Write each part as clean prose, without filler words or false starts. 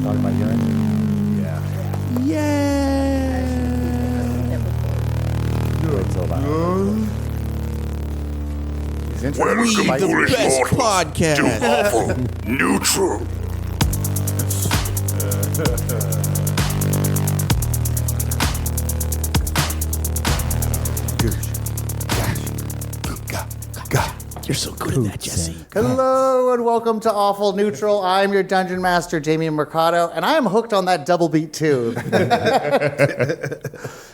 talking about urine? Yeah. Wait till about We the best podcast. Awful neutral. You're so good at that, Jesse. Hello and welcome to Awful Neutral. I'm your Dungeon Master, Damian Mercado, and I am hooked on that double beat too. You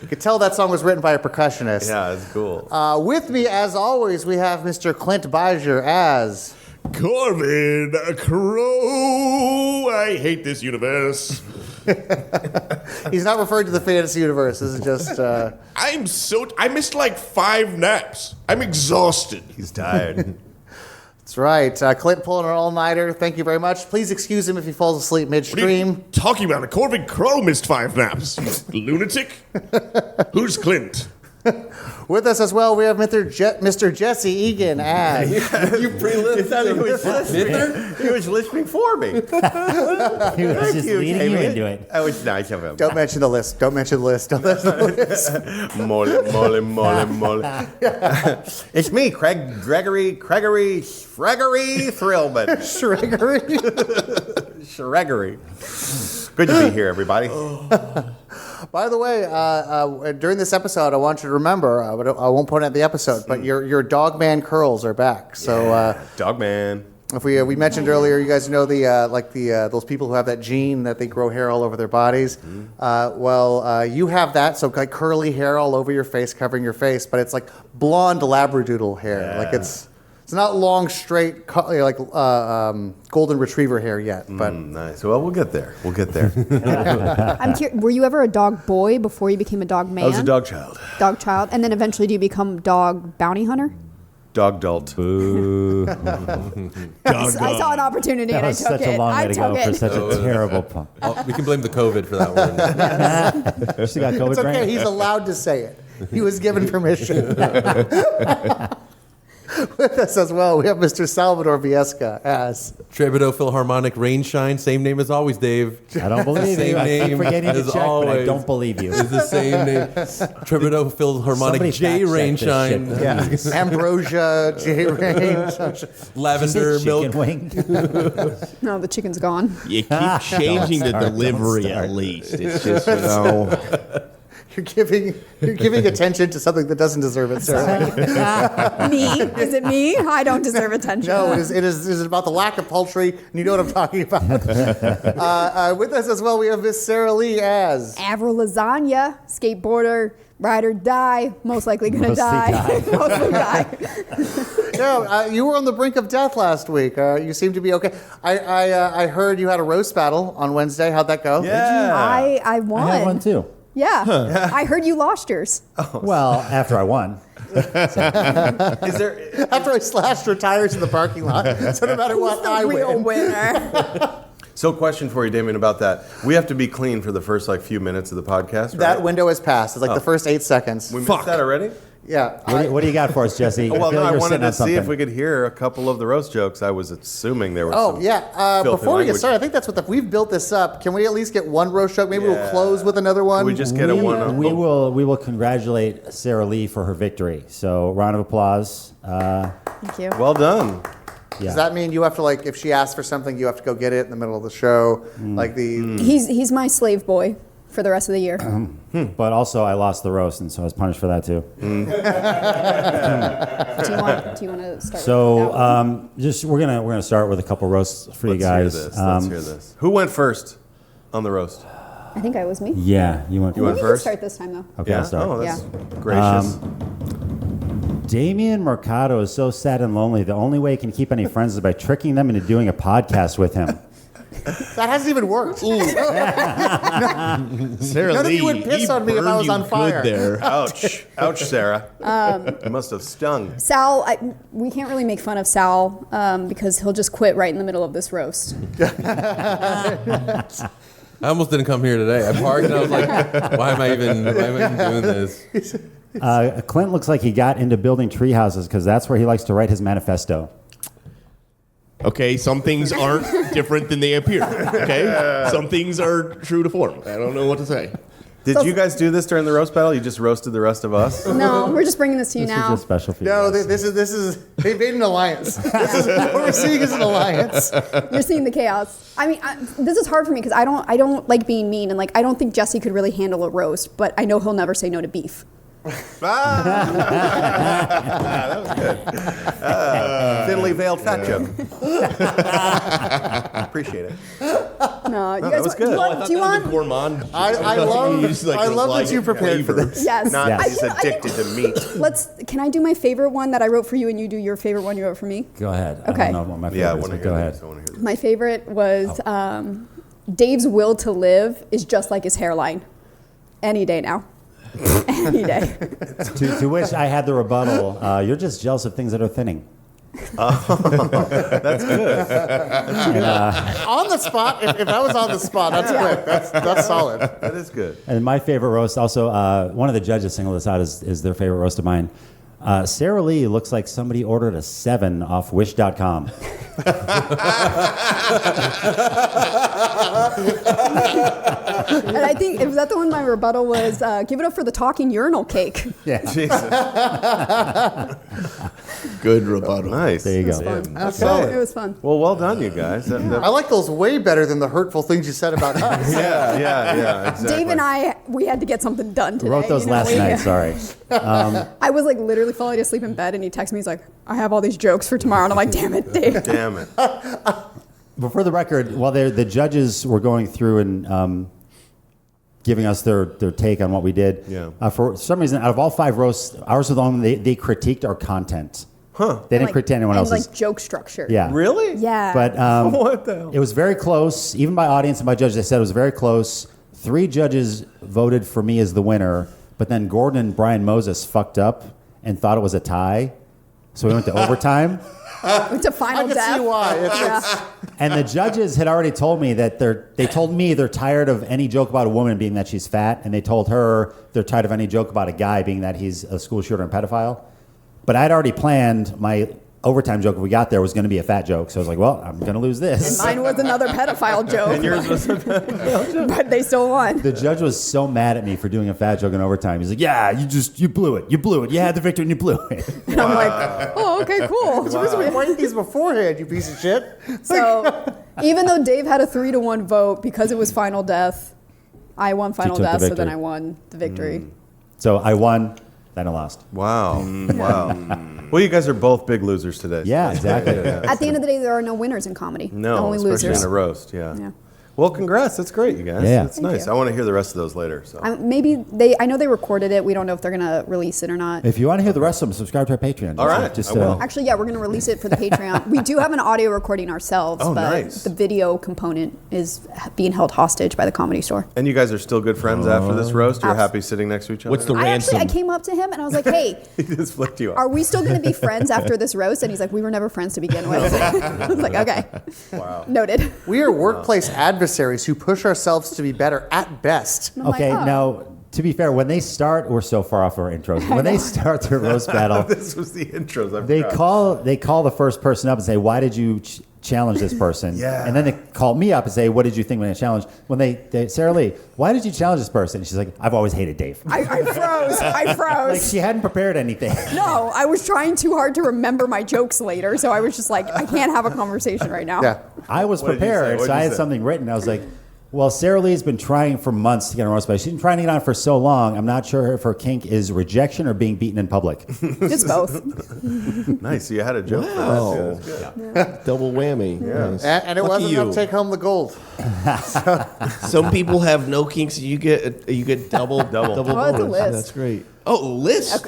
could tell that song was written by a percussionist. Yeah, it's cool. With me, as always, we have Mr. Clint Beiser as... Corbin Crow. I hate this universe. He's not referring to the fantasy universe. This is just... I missed like 5 naps. I'm exhausted. He's tired. That's right. Clint pulling an all-nighter. Thank you very much. Please excuse him if he falls asleep What are midstream. you talking about? Corbin Crow missed 5 naps. Lunatic? Who's Clint? With us as well, we have Mr. Jesse Egan as... You pre-listened. He was listening for me. He was just leading you into it. That was nice of him. Don't mention the list. Don't mention the list. Don't mention the list. Mole. It's me, Gregory Thrillman. Shregery. Good to be here, everybody. By the way, during this episode, I want you to remember, I won't point out the episode, but your Dogman curls are back. So, Dogman. if we mentioned earlier, you guys know those people who have that gene that they grow hair all over their bodies. You have that, so like curly hair all over your face, covering your face, but it's like blonde labradoodle hair. Yeah. Like it's not long, straight, golden retriever hair yet. But Nice. Well, we'll get there. I'm curious, were you ever a dog boy before you became a dog man? I was a dog child. Dog child. And then eventually do you become dog bounty hunter? Dog adult. Boo. I saw an opportunity That and I was took such it. a long way I to took go for it. such a terrible pun. Oh, we can blame the COVID for that one. She got COVID it's okay. brain? He's allowed to say it. He was given permission. With us as well, we have Mr. Salvador Viesca as... Trebido Philharmonic Rainshine, same name as always, Dave. I don't believe Same you. I keep name forgetting to as check, but I always. don't believe you. It's the same name. Trebido Philharmonic Somebody J fact check Rainshine. this shit. Yeah. Ambrosia, J. Range. Lavender Chicken milk. wing. No, the chicken's gone. You keep changing the start, don't delivery start. at least. It's just, you know. You're giving attention to something that doesn't deserve it, sir. Me? Is it me? I don't deserve attention. No, it is about the lack of poultry, and you know what I'm talking about. With us as well, we have Miss Sara Lee as... Avril Lasagna, skateboarder, ride or die, most likely gonna Mostly die. Mostly die. Yeah, you were on the brink of death last week. You seem to be okay. I heard you had a roast battle on Wednesday. How'd that go? Yeah. I won. I had one too. Yeah. I heard you lost yours. Well, after I won. Is there? After I slashed her tires in the parking lot, so no matter what, I Real win. winner. So, question for you, Damien, about that. We have to be clean for the first few minutes of the podcast, right? That window has passed. It's like the first 8 seconds. We missed that already? Yeah. What do you got for us, Jesse? Oh, well, I feel no, like I you're wanted sitting to on see something. if we could hear a couple of the roast jokes. I was assuming there were Oh, some yeah. filthy Before we get language. started, I think that's what we've built this up. Can we at least get one roast joke? Maybe we'll Yeah. close with another one. Can we just get a one? We will congratulate Sara Lee for her victory. So, round of applause. Thank you. Well done. Does that mean you have to, like, if she asks for something, you have to go get it in the middle of the show? Like the... He's my slave boy for the rest of the year. But also, I lost the roast, and so I was punished for that too. Do you want to start? So, we're gonna start with a couple roasts for you guys. Let's hear this. Who went first on the roast? I think I was me. Yeah, you went. You went Maybe first? start this time though. Okay, I'll start. Oh, that's Yeah. gracious. Damian Mercado is so sad and lonely. The only way he can keep any friends is by tricking them into doing a podcast with him. That hasn't even worked. Sarah None of Lee, you would piss he on me if I burned was you on fire. good there. Ouch. Ouch, Sarah. It must have stung. Sal, we can't really make fun of Sal because he'll just quit right in the middle of this roast. I almost didn't come here today. I parked and I was like, why am I even doing this? Clint looks like he got into building tree houses because that's where he likes to write his manifesto. Okay, some things aren't different than they appear. Okay, some things are true to form. I don't know what to say. Did you guys do this during the roast battle? You just roasted the rest of us? No, we're just bringing this to you This now. is a special for you No, guys. this is they made an alliance. What we're seeing is an alliance. You're seeing the chaos. I mean, this is hard for me because I don't like being mean, and like I don't think Jesse could really handle a roast, but I know he'll never say no to beef. That was good. Thinly veiled fat joke. Appreciate it. No, you that guys was good. do you want? Gourmand. I love that you prepared for this. Yes. Not I he's can- I addicted to meat. Can I do my favorite one that I wrote for you, and you do your favorite one you wrote for me? Go ahead. Okay. I don't know what my favorite Yeah, I is, want to but hear go this. ahead. I want to hear this. My favorite was Dave's will to live is just like his hairline. Any day now. Any day. To which I had the rebuttal, you're just jealous of things that are thinning. That's good. On the spot, if I was on the spot, that's good. That's solid. That is good. And my favorite roast, also, one of the judges singled this out as their favorite roast of mine. Sara Lee looks like somebody ordered a 7 off Wish.com. And I think, was that the one my rebuttal was, give it up for the talking urinal cake. Yeah. Jesus. Good rebuttal. Nice. There you go. That's It solid. was fun. Well, well done, you guys. I like those way better than the hurtful things you said about us. Yeah, exactly. Dave and we had to get something done today. Wrote those last night, sorry. I was like literally falling asleep in bed, and he texted me, he's like, I have all these jokes for tomorrow. And I'm like, damn it, Dave. Damn it. But for the record, while the judges were going through and giving us their take on what we did, for some reason, out of all 5 roasts, ours was the only they critiqued our content. Huh. They didn't critique anyone and else's. like joke structure. Yeah. Really? Yeah. But What the hell? it was very close. Even by audience and by judges, they said it was very close. 3 judges voted for me as the winner, but then Gordon and Brian Moses fucked up and thought it was a tie. So we went to overtime. It's a I final can death. see why. Yeah. And the judges had already told me that they told me they're tired of any joke about a woman being that she's fat, and they told her they're tired of any joke about a guy being that he's a school shooter and pedophile. But I'd already planned my overtime joke if we got there was going to be a fat joke. So I was like, well, I'm going to lose this. Mine was another pedophile joke. And yours was But they still won. The judge was so mad at me for doing a fat joke in overtime. He's like, yeah, you blew it. You blew it. You had the victory and you blew it. And I'm like, oh, okay, cool. We write these beforehand, you piece of shit. So even though Dave had a 3-1 vote because it was final death, I won final took the death, so then victory. I won the victory. So I won, then I lost. Wow. Wow. Well, you guys are both big losers today. Yeah, exactly. At the end of the day, there are no winners in comedy. No, only especially losers. in a roast. Yeah. Yeah. Well, congrats. That's great, you guys. Yeah. That's Thank nice. you. I want to hear the rest of those later. So. Maybe I know they recorded it. We don't know if they're going to release it or not. If you want to hear the rest of them, subscribe to our Patreon. All right, I will. Actually, yeah, we're going to release it for the Patreon. We do have an audio recording ourselves, Oh, but nice. the video component is being held hostage by the Comedy Store. And you guys are still good friends after this roast? You're Abs- happy sitting next to each other? What's the I ransom? came up to him and I was like, hey, He just flicked you off. are we still going to be friends after this roast? And he's like, we were never friends to begin with. I was like, okay. Wow. Noted. We are workplace adversaries who push ourselves to be better at best. I'm like, Okay, oh. now, to be fair, when they start, we're so far off our intros. When they start their roast battle, This was the intros. I they forgot. call the first person up and say, why did you challenge this person? Yeah. And then they call me up and say, what did you think when I challenged? When they Sara Lee, why did you challenge this person? And she's like, I've always hated Dave. I froze. I froze. Like, she hadn't prepared anything. No, I was trying too hard to remember my jokes later, so I was just like, I can't have a conversation right now. Yeah. I was What did you say? prepared, What so did I you had say? something written. I was like, well, Sara Lee's been trying for months to get on a roast battle. She's been trying to get on for so long. I'm not sure if her kink is rejection or being beaten in public. Just both. Nice. So you had a joke for that. Too. That's good. Double whammy. Nice. And it Lucky wasn't enough you. to take home the gold. Some people have no kinks. You get double Oh, it's a bonus. list. That's great. Oh, list.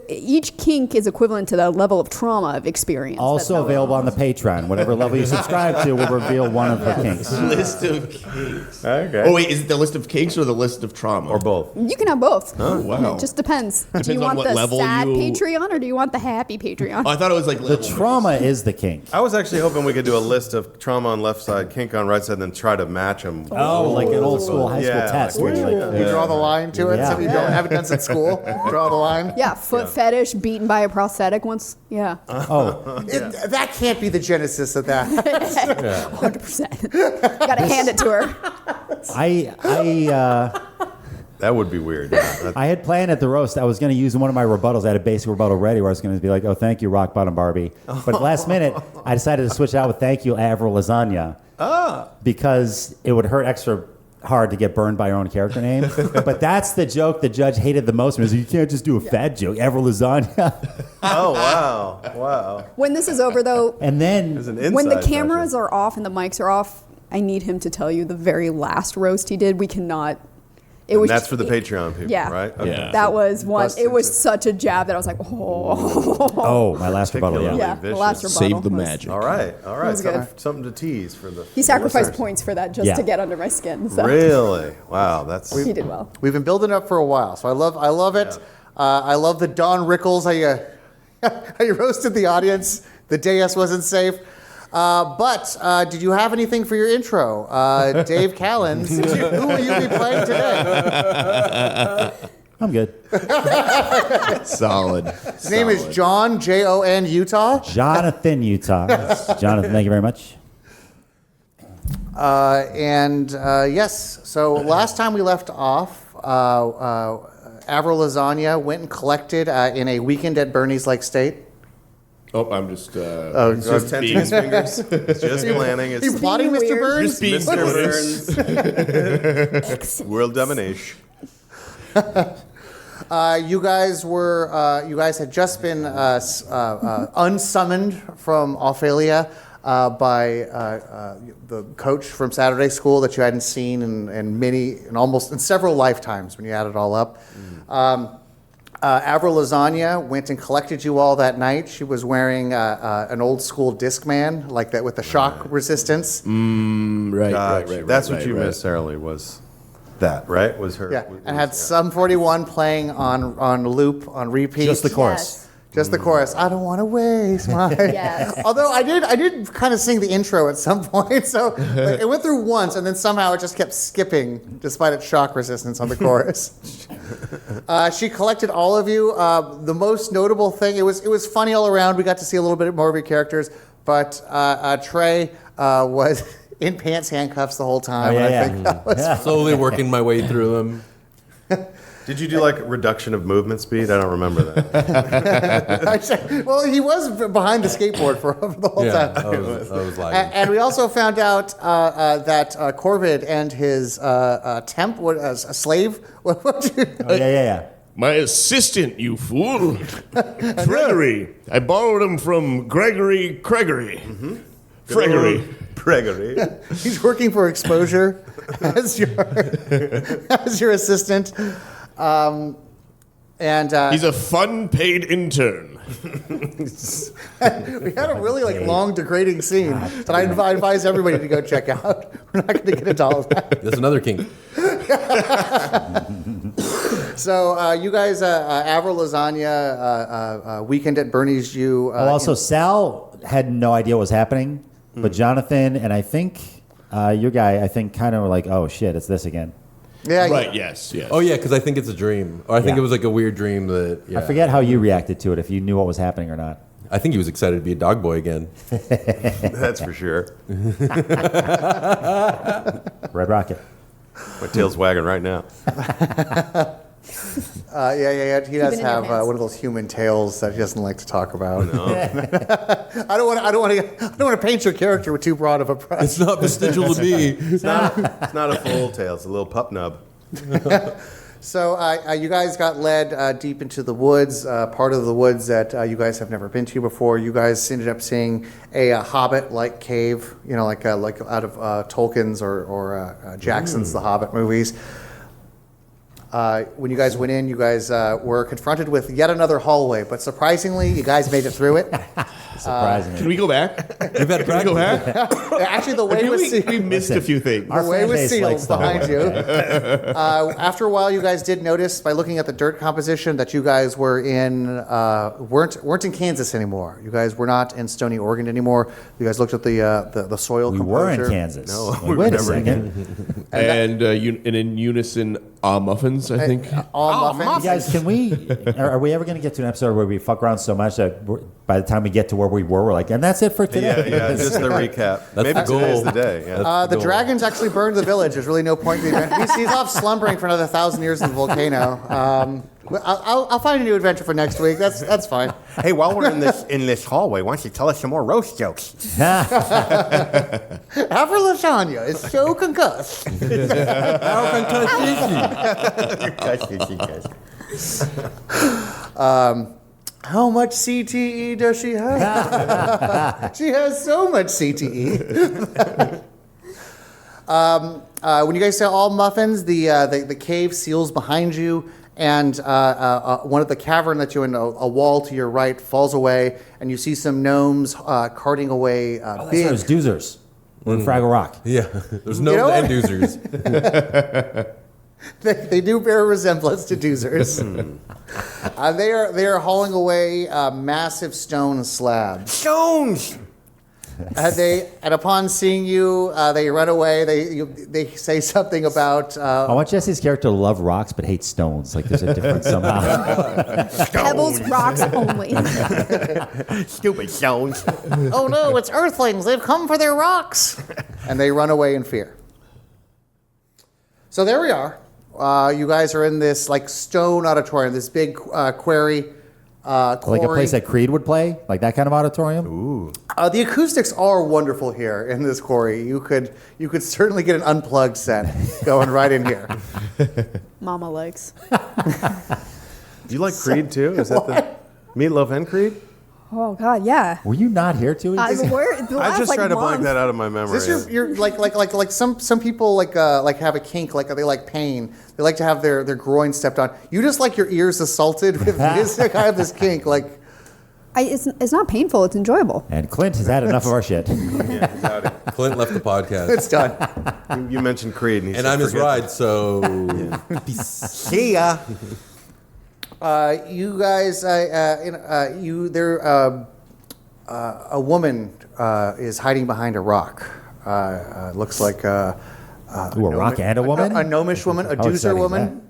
Each kink is equivalent to the level of trauma I've experienced. Also That's how it available on the Patreon. Whatever level you subscribe to will reveal one of her kinks. List of kinks. Okay. Oh wait, is it the list of kinks or the list of trauma? Or both. You can have both. Oh wow. It just depends. Do Depends you on want what the level sad you- Patreon or do you want the happy Patreon? Oh, I thought it was like The level trauma is the kink. I was actually hoping we could do a list of trauma on left side, kink on right side, and then try to match them. Oh, like an old school, high school Yeah, test. like- where you're like, You draw the line to it, Yeah. something you don't haven't done since school. Draw the line. Yeah, foot fetish, beaten by a prosthetic once. Yeah, That can't be the genesis of that. 100%. Gotta hand it to her. That would be weird. Yeah. I had planned at the roast, I was going to use one of my rebuttals. I had a basic rebuttal ready where I was going to be like, oh, thank you, Rock Bottom Barbie. But at the last minute, I decided to switch out with thank you, Avril Lasagna. Because it would hurt extra hard to get burned by your own character name. But that's the joke the judge hated the most. Was you can't just do a fat joke, Avril Lasagna. Oh, wow. When this is over, though, And then There's an inside when the cameras session. are off and the mics are off, I need him to tell you the very last roast he did. We cannot. It And was that's for the Patreon people, Yeah. right? Okay. Yeah. That was one. Bust It was into- such a jab that I was like, oh. oh, my last rebuttal, yeah. Yeah, the last vicious. rebuttal Save the was- magic. All right. was good. Something to tease for the. He sacrificed points for that just Yeah. to get under my skin. So Really? Wow. That's. he did well. We've been building up for a while, so I love it. I love the Don Rickles how you roasted the audience. The dais wasn't safe. But did you have anything for your intro, Dave Callens? Who will you be playing today? I'm good. Solid. His name is John Jon Utah. Jonathan, Utah. Jonathan, thank you very much. Yes, so last time we left off, Avril Lasagna went and collected in a Weekend at Bernie's-like state. Oh, I'm just. Just tenting his fingers. Just planning. Are you It's plotting, Mr. weird. Burns? Just being Mr. Burns. World domination. You guys had just been unsummoned from Ophelia by the coach from Saturday school that you hadn't seen in several lifetimes when you add it all up. Avril Lasagna went and collected you all that night. She was wearing an old school Discman like that with the shock resistance. Right. That's what you missed, Sara Lee, was that, right? Was her. Yeah, and had Sum 41 playing on loop, on repeat. Just the chorus. Just the chorus. I don't want to waste my. Yes. Although I did kind of sing the intro at some point, so like, it went through once, and then somehow it just kept skipping, despite its shock resistance on the chorus. She collected all of you. The most notable thing, it was funny all around. We got to see a little bit more of your characters, but Trey was in pants handcuffs the whole time. Oh, yeah, and yeah. I think that was Slowly working my way through them. Did you do like reduction of movement speed? I don't remember that. well, he was behind the skateboard for the whole Yeah, time. I was lagging. And we also found out that Corvid and his temp was a slave. Yeah. My assistant, you fool. Gregory. I borrowed him from Gregory. Gregory. Gregory. He's working for exposure as your assistant. He's a fun paid intern. We had a really long degrading scene that I advise everybody to go check out. We're not going to get into all of that. That's another kink. So you guys, Avril Lasagna, Weekend at Bernie's, you. Also, Sal had no idea what was happening, but Jonathan and I think your guy, kind of were like, oh shit, it's this again. Yeah, Right, yes. Oh yeah, because I think it's a dream, or I think Yeah. it was like a weird dream that. Yeah. I forget how you reacted to it, if you knew what was happening or not. I think he was excited to be a dog boy again. That's for sure. Red Rocket. My tail's wagging right now. Yeah. He does in your have pants. one of those human tales that he doesn't like to talk about. I don't want to paint your character with too broad of a brush. It's not vestigial to me. It's not a full tail. It's a little pup nub. So you guys got led deep into the woods, part of the woods that you guys have never been to before. You guys ended up seeing a Hobbit-like cave, like out of Tolkien's or Jackson's The Hobbit movies. When you guys went in, you guys were confronted with yet another hallway, but surprisingly, you guys made it through it. Surprisingly. Can we go back? We've had Can we go practice. back? Actually, the way was sealed. We missed a few things. Our The way fan was base likes sealed the behind hallway. you. After a while, you guys did notice by looking at the dirt composition that you guys were weren't in Kansas anymore. You guys were not in Stony, Oregon anymore. You guys looked at the soil. We were in composure. Kansas. No, Wait we were a never second. And in unison, muffins. muffins, I think. All muffins. You guys, can we? Are we ever going to get to an episode where we fuck around so much that by the time we get to where we were, we're like, and that's it for today? Yeah, just the recap. Maybe the goal. today's the day. Yeah. The dragons actually burned the village. There's really no point to the adventure. He's off slumbering for another 1,000 years in the volcano. I'll find a new adventure for next week. That's fine. Hey, while we're in this hallway, why don't you tell us some more roast jokes? After lasagna is so concussed. How How much CTE does she have? She has so much CTE. When you guys say all muffins, the cave seals behind you, and one of the cavern that you're in, a wall to your right, falls away, and you see some gnomes carting away big. There's doozers. We're in Fraggle Rock. Yeah, there's no You know what? end users. They do bear a resemblance to doozers. They are hauling away massive stone slabs. Stones! And upon seeing you, they run away. They say something about. I want Jesse's character to love rocks but hate stones. Like there's a difference somehow. Pebbles, rocks only. Stupid stones. Oh no, it's Earthlings! They've come for their rocks, and they run away in fear. So there we are. You guys are in this like stone auditorium, this big quarry. Like a place that Creed would play, like that kind of auditorium. Ooh. The acoustics are wonderful here in this quarry. You could certainly get an unplugged set going right in here. Mama likes. Do you like Creed too? Is that the Meatloaf and Creed? Oh God, yeah. Were you not here too? I I just try to blank that out of my memory. Is this you're like some people like have a kink, like they like pain. They like to have their groin stepped on. You just like your ears assaulted with music. I have this kink like. It's not painful. It's enjoyable. And Clint has had enough of our shit. Yeah, he's out. Clint left the podcast, It's done. You mentioned Creed, and, he and said, I'm his "Forget ride. So See ya. You guys, a woman is hiding behind a rock. Looks like Ooh, a rock and a woman? a gnomish woman, a How doozer exciting woman.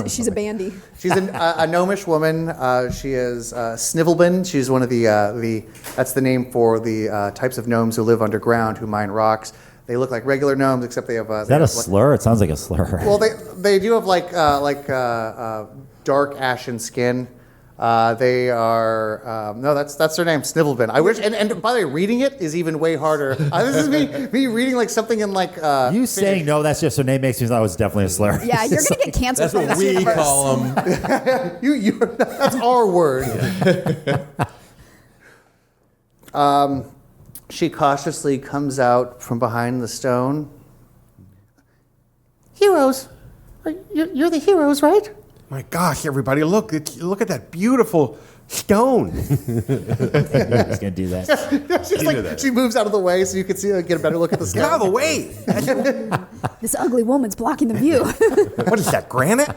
She's a bandy. She's a gnomish woman. She is Snivelbin. She's one of the that's the name for the types of gnomes who live underground who mine rocks. They look like regular gnomes, except they have. Is that a slur? It sounds like a slur. Well, they do have like dark ashen skin. They are no, that's their name, Snivelbin. I wish, and by the way, reading it is even way harder. This is me reading like something in like. You saying no, that's just her name makes me think that was definitely a slur. Yeah, you're gonna get canceled that's from what this we universe. call them. that's our word. She cautiously comes out from behind the stone. Heroes, you're the heroes, right? My gosh, everybody, look at that beautiful stone. He's gonna do that. She's like, she moves out of the way so you can see get a better look at the Get out of stone. the way. This ugly woman's blocking the view. What is that, granite?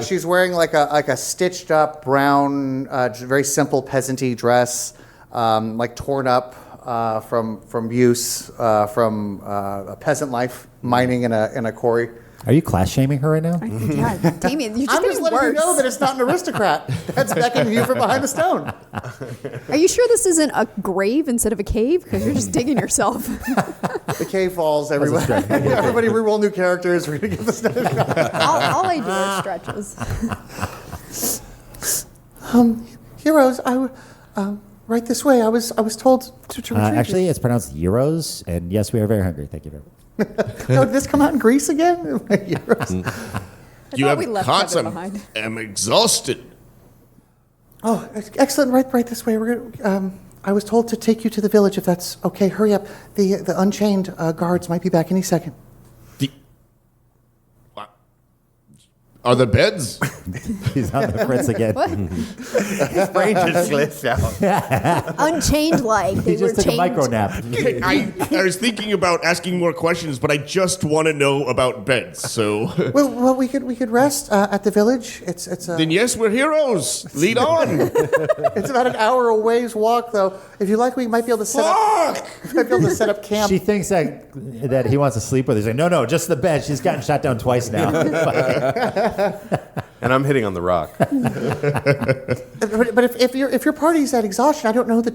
She's wearing like a stitched up brown, very simple peasanty dress, like torn up from use from a peasant life, mining in a quarry. Are you class shaming her right now? Yeah, Damian, you're just I'm just getting letting worse. you know that it's not an aristocrat that's beckoning you from behind the stone. Are you sure this isn't a grave instead of a cave? Because you're just digging yourself. The cave falls. Everybody, everybody reroll new characters. We're gonna give this. all I do are stretches. Heroes, right this way. I was told to retreat. Actually, it's pronounced euros, and yes, we are very hungry. Thank you very much. No, did this come out in Greece again? Heroes. You thought we have left caught Kevin some. behind. I'm exhausted. Oh, excellent! Right this way. We're gonna. I was told to take you to the village if that's okay. Hurry up. The unchained guards might be back any second. Are the beds? He's on the fritz again. What? His brain just glitched out. Unchained like. He just took a micro nap. I was thinking about asking more questions, but I just want to know about beds. So Well, we could rest at the village. It's then, yes, we're heroes. Lead on. it's about an hour away's walk, though. If you like, we might be able to set up. Might be able to set up camp. She thinks that he wants to sleep with her. He's like, no, just the bed. She's gotten shot down twice now. And I'm hitting on the rock. But if your party's at exhaustion, I don't know the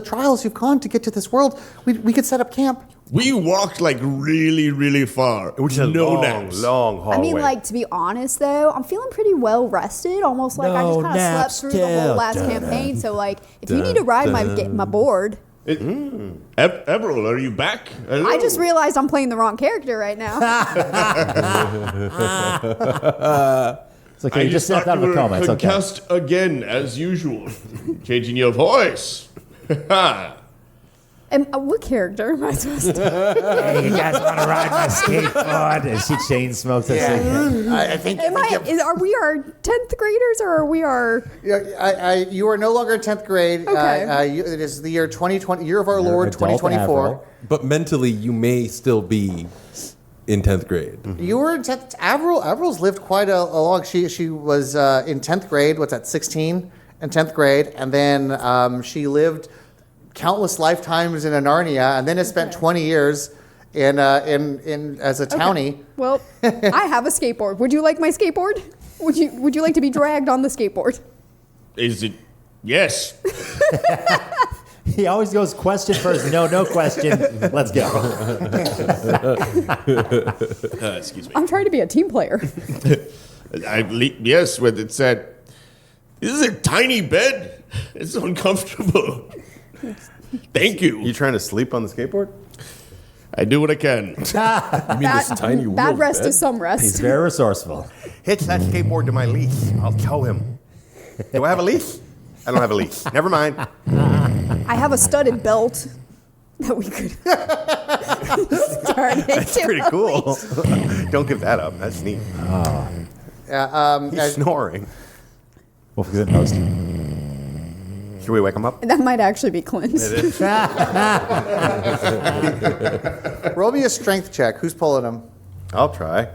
trials you've gone to get to this world. We could set up camp. We walked like really, really far. Which is a no long, naps. long hallway. I mean, like, to be honest, though, I'm feeling pretty well rested. Almost like I just No kind of slept naps through the whole till last campaign. So, like, if you need to ride my board, Eberl, are you back? Hello. I just realized I'm playing the wrong character right now. It's okay. I You just thought snapped out you of a were coma. It's okay. concussed again, as usual. Changing your voice. And what character am I supposed to? Hey, you guys want to ride my skateboard? And she chain smokes us. I think. Are we our 10th graders or are we our? You are no longer in 10th grade. Okay. It is the year 2020, year of our Lord, adult 2024. Avril. But mentally, you may still be in 10th grade. You were in 10th. Avril's lived quite a long. She was in 10th grade. What's that? 16 in 10th grade, and then she lived countless lifetimes in a Narnia, and then has spent 20 years in as a townie. Okay. Well, I have a skateboard. Would you like my skateboard? Would you like to be dragged on the skateboard? Is it? Yes. He always goes question first. No question. Let's go. Excuse me. I'm trying to be a team player. Yes, when it said, this is a tiny bed. It's uncomfortable. Thank you. You trying to sleep on the skateboard? I do what I can. You mean this tiny Bad wheel rest bed? is some rest. He's very resourceful. Hitch that skateboard to my leash. I'll tow him. Do I have a leash? I don't have a leash. Never mind. I have a studded belt that we could turn into. Pretty cool. Don't give that up. That's neat. He's snoring. Wolf is most. Should we wake him up? That might actually be Clint. Roll me a strength check. Who's pulling him? I'll try.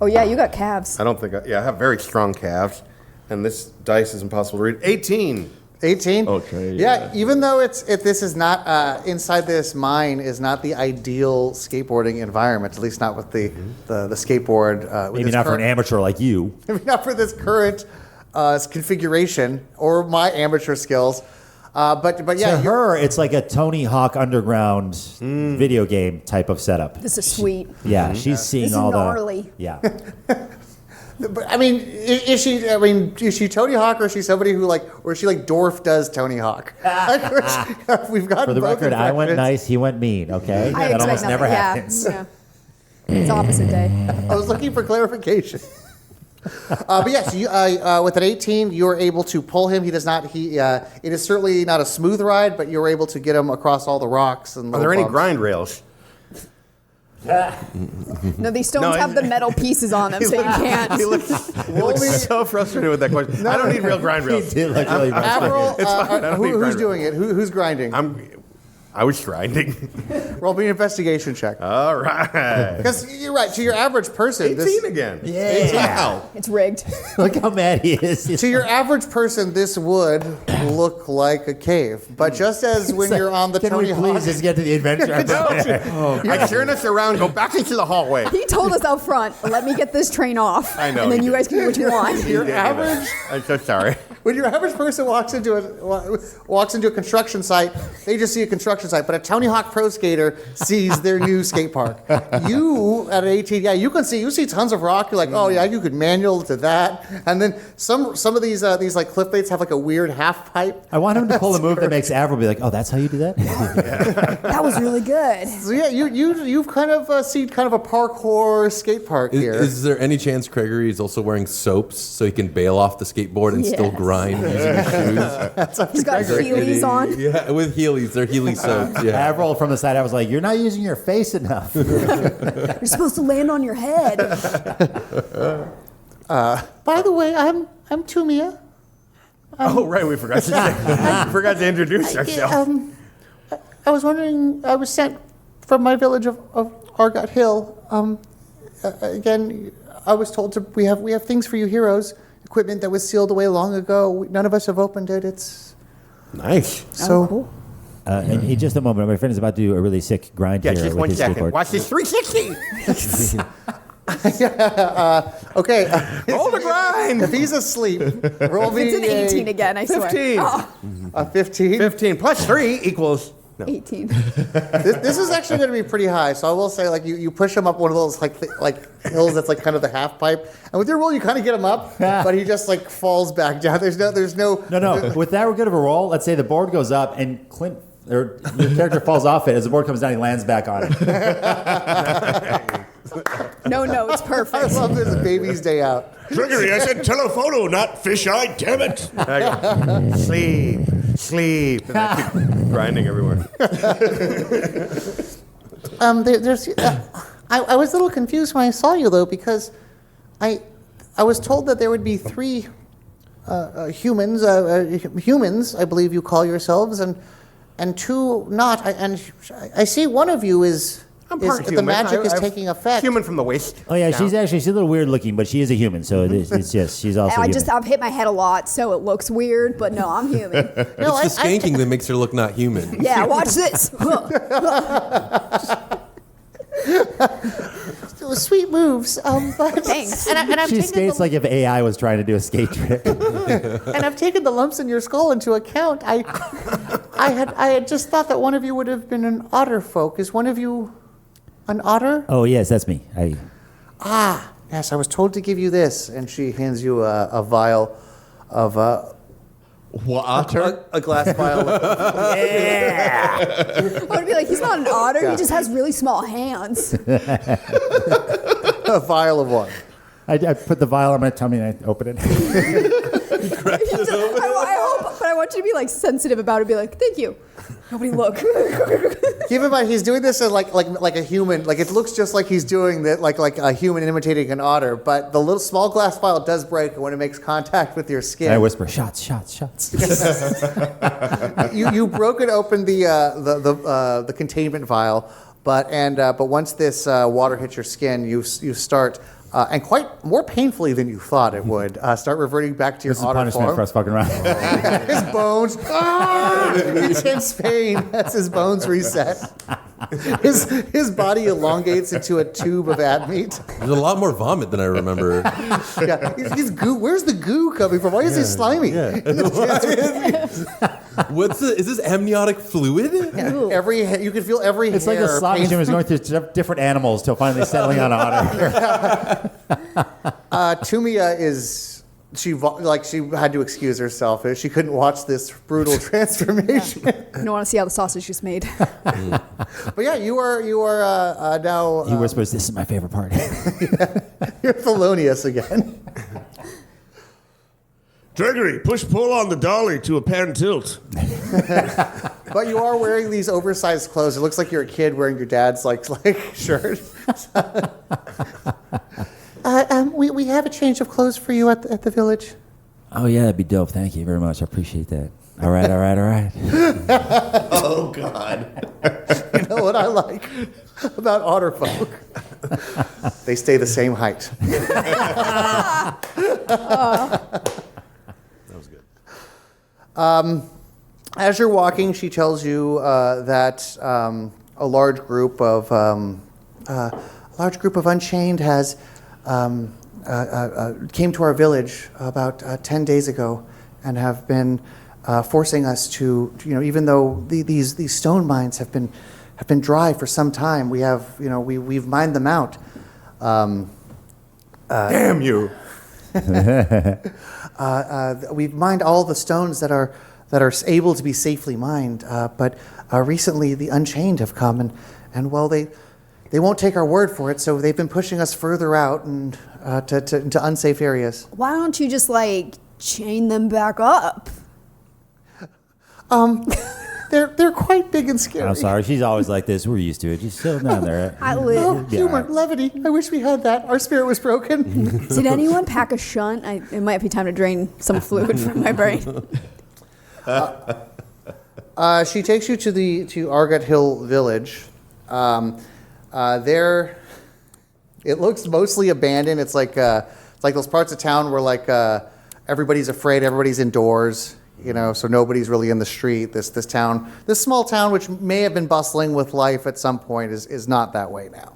Oh yeah, you got calves. I don't think. I have very strong calves, and this dice is impossible to read. 18. 18. Okay, Yeah. Even though this is not inside this mine is not the ideal skateboarding environment. At least not with the skateboard. With Maybe its not for an current- amateur like you. Maybe not for this current configuration or my amateur skills. But yeah, To her, it's like a Tony Hawk Underground video game type of setup. This is sweet. Yeah, she's seeing This is all gnarly. the. Yeah. But I mean, is she Tony Hawk or is she somebody who or is she like Dorf does Tony Hawk? We've got For the both record, I went impressions. nice, he went mean. Okay, I that expect almost never nothing. happens. Yeah. It's opposite day. I was looking for clarification. But yes, with an 18, you are able to pull him. He does not. It is certainly not a smooth ride, but you're able to get him across all the rocks and. Are there any bumps. grind rails? No, these stones have the metal pieces on them, so you can't. He looks so frustrated with that question. I don't need real grind He rails. did look really Avril, It's fine. I don't need who's grind doing it? Who's grinding? I was grinding. Roll me an investigation check. All right. Because you're right. To your average person, 18 again. Yeah. It's rigged. Look how mad he is. To your average person, this would look like a cave. But just as when you're on the Can Tony we please Hawk, just get to the adventure? I turn us around, go back into the hallway. He told us up front, let me get this train off. I know, And then he you did. guys can do what you want. your average. I'm so sorry. When your average person walks into a construction site, they just see a construction site. But a Tony Hawk pro skater sees their new skate park. You at 18, yeah, you see tons of rock. You're like, oh yeah, you could manual to that. And then some of these like cliff fates have like a weird half pipe. I want him to pull a move that makes Avril be like, "Oh, that's how you do that." That was really good. So yeah, you've kind of seen kind of a parkour skate park here. Is there any chance Gregory is also wearing soaps so he can bail off the skateboard and still Yes. grind using his shoes? He's got Heelys on. Yeah, with Heelys. They're Heely soaps. Yeah. Avril from the side, I was like, "You're not using your face enough." You're supposed to land on your head. By the way, I'm Tumia. Oh, right. We forgot to say. We forgot to introduce ourselves. I was wondering, I was sent from my village of Argot Hill. Again, I was told we have things for you heroes, equipment that was sealed away long ago. None of us have opened it. It's Nice. so cool. And in just a moment, my friend is about to do a really sick grind Yeah, here just with 1 his second. skateboard. Watch this 360. okay. Roll the grind. If he's asleep, roll me It's an 18 again, I swear. 15. Oh, a 15. 15 plus 3 equals. No. 18. This is actually going to be pretty high. So I will say, like you push him up one of those like hills that's like kind of the half pipe, and with your roll you kind of get him up, but he just like falls back down. There's no. No. With that good of a roll, let's say the board goes up and Clint or your character falls off it. As the board comes down, he lands back on it. No, it's I perfect. love this baby's day out. Gregory, I said telephoto, not fisheye. Damn it! Sleep. And I keep grinding everywhere. I was a little confused when I saw you though, because I was told that there would be 3 humans, I believe you call yourselves, and 2 not. I see one of you is part the human. magic is I'm taking effect. Human from the waist. Oh yeah, down. she's a little weird looking, but she is a human, so it's just she's also human. I've hit my head a lot, so it looks weird, but no, I'm human. No, It's the skanking that makes her look not human. Yeah, watch this. sweet moves. But Thanks. And I've She taken skates the, like if AI was trying to do a skate trick. and I've taken the lumps in your skull into account. I had just thought that one of you would have been an otter folk. Is one of you an otter? Oh yes, that's me. Yes, I was told to give you this, and she hands you a vial of Water. a glass vial. I would be like, he's not an otter. Yeah. He just has really small hands. A vial of water. I put the vial on my tummy and I open it. I hope, but I want you to be like sensitive about it. Be like, thank you. Nobody look. Keep in mind, he's doing this as like a human. Like it looks just like he's doing that, like a human imitating an otter. But the little small glass vial does break when it makes contact with your skin. And I whisper, shots. You broke it open the containment vial, but once this water hits your skin, you start. And quite more painfully than you thought it would, start reverting back to your This is otter punishment form. for us fucking around. His bones, intense pain as his bones reset. His body elongates into a tube of ad meat. There's a lot more vomit than I remember. Yeah, he's goo. Where's the goo coming from? Why is he slimy? Yeah. Is this amniotic fluid? You can feel every It's like hair. a slot machine was going through different animals till finally settling on an otter. Tumia is she had to excuse herself. She couldn't watch this brutal transformation. I don't want to see how the sausage is made. But yeah, you are now. He whispers, "This is my favorite part." You're Thelonious again. Gregory, push-pull on the dolly to a pan tilt. But you are wearing these oversized clothes. It looks like you're a kid wearing your dad's like shirt. We have a change of clothes for you at the village. Oh yeah, that'd be dope. Thank you very much. I appreciate that. All right. Oh, God. You know what I like about otter folk? They stay the same height. That was good. As you're walking, she tells you that a large group of Unchained has came to our village about 10 days ago and have been forcing us to, even though these stone mines have been dry for some time, we've mined them out. Damn you. We've mined all the stones that are able to be safely mined, but recently the Unchained have come and well they won't take our word for it, so they've been pushing us further out and into unsafe areas. Why don't you just like chain them back up? They're quite big and scary. I'm sorry. She's always like this. We're used to it. Just settle down there. Oh, Yeah. humor, levity. I wish we had that. Our spirit was broken. Did anyone pack a shunt? It might be time to drain some fluid from my brain. She takes you to Argot Hill Village. There, it looks mostly abandoned. It's like those parts of town where everybody's afraid, everybody's indoors. So nobody's really in the street. This small town, which may have been bustling with life at some point, is not that way now.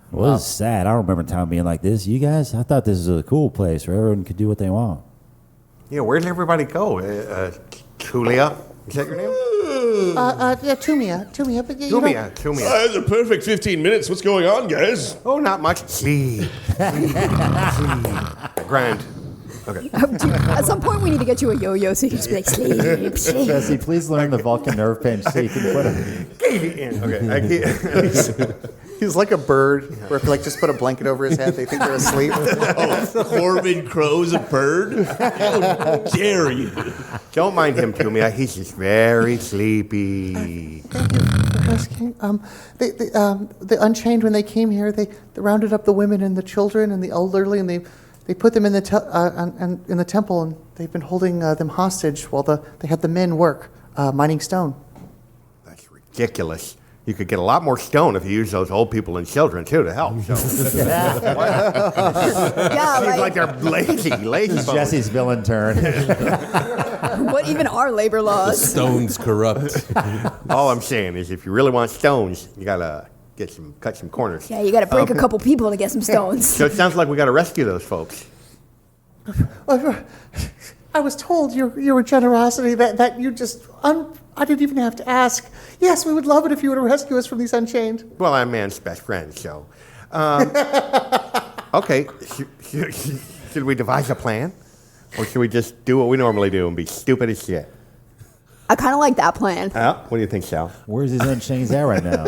Well, it's sad. I don't remember town being like this. You guys, I thought this was a cool place where everyone could do what they want. Yeah, where did everybody go? Julia, is that your name? Yeah, Tumia, but Tumia. It's a perfect 15 minutes. What's going on, guys? Oh, not much. Sleep. Grand. Okay. At some point, we need to get you a yo-yo so you can just be like, sleep, sleep. Jesse, please learn the Vulcan nerve pinch so you can put it. Okay. He's like a bird, where if you just put a blanket over his head, they think they're asleep. Corbin Crow's a bird? How dare you? Don't mind him, Tumia. He's just very sleepy. The Unchained, when they came here, they rounded up the women and the children and the elderly, and they put them in the temple, and they've been holding them hostage while they had the men work mining stone. That's ridiculous. You could get a lot more stone if you use those old people and children, too, to help. So. Yeah, Seems like they're lazy It's bones. Jesse's villain turn. what even are labor laws? Stone's corrupt. All I'm saying is if you really want stones, you got to cut some corners. Yeah, you got to break a couple people to get some stones. So it sounds like we got to rescue those folks. I was told your generosity that you just I didn't even have to ask. Yes, we would love it if you would rescue us from these Unchained. Well, I'm man's best friend, so. Okay, should we devise a plan? Or should we just do what we normally do and be stupid as shit? I kind of like that plan. What do you think, Sal? Where's his Unchained at right now?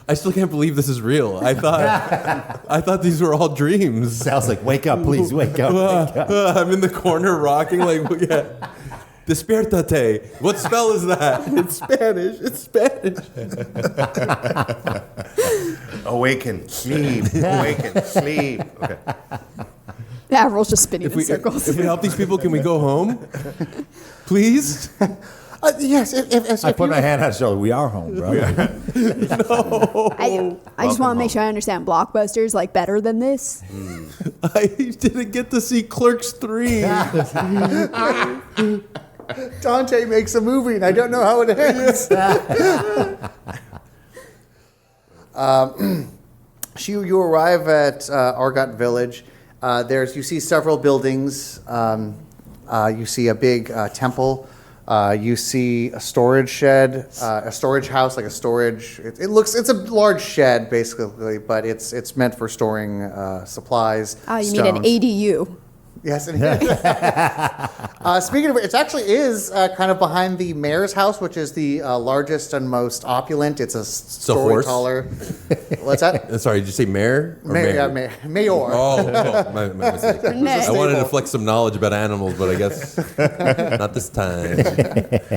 I still can't believe this is real. I thought these were all dreams. Sal's like, wake up, please, wake up. Wake up. I'm in the corner rocking like, yeah. Despiertate. What spell is that? It's Spanish. It's Spanish. Awaken, sleep, awaken, sleep. Okay. The Avril's just spinning in circles. If we help these people, can we go home? Please? Yes, if I put my hand on his shoulder. We are home, bro. I just want to make sure I understand. Blockbuster's like better than this. I didn't get to see Clerks 3. Dante makes a movie, and I don't know how it ends. You arrive at Argot Village. You see several buildings. You see a big temple. You see a storage shed, a storage house, like a storage. It's a large shed basically, but it's meant for storing supplies. You mean an ADU? Yes, and speaking of it, it actually is kind of behind the mayor's house, which is the largest and most opulent. It's a story horse? taller. What's that? Sorry, did you say mayor? Or Mayor. mayor? Yeah, mayor. Oh, my mistake. Nay. I wanted to flex some knowledge about animals, but I guess not this time.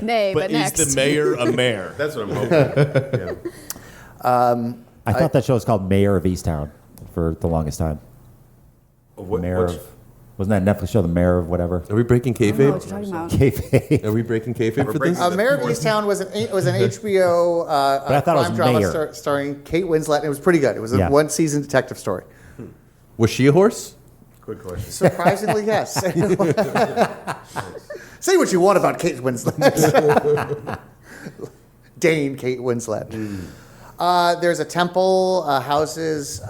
Nay, but But next. is the mayor a mayor? That's what I'm hoping. Yeah. I thought that show was called Mayor of Easttown for the longest time. Wasn't that Netflix show, The Mayor of whatever? Are we breaking I don't know what kayfabe? you're talking about. Kayfabe. Are we breaking kayfabe for this? Mayor of Easttown was an HBO I thought it was crime drama Mayor. starring Kate Winslet. And it was pretty good. It was a Yeah. one-season detective story. Was she a horse? Good question. Surprisingly, yes. Say what you want about Kate Winslet. Dane Kate Winslet. There's a temple, houses.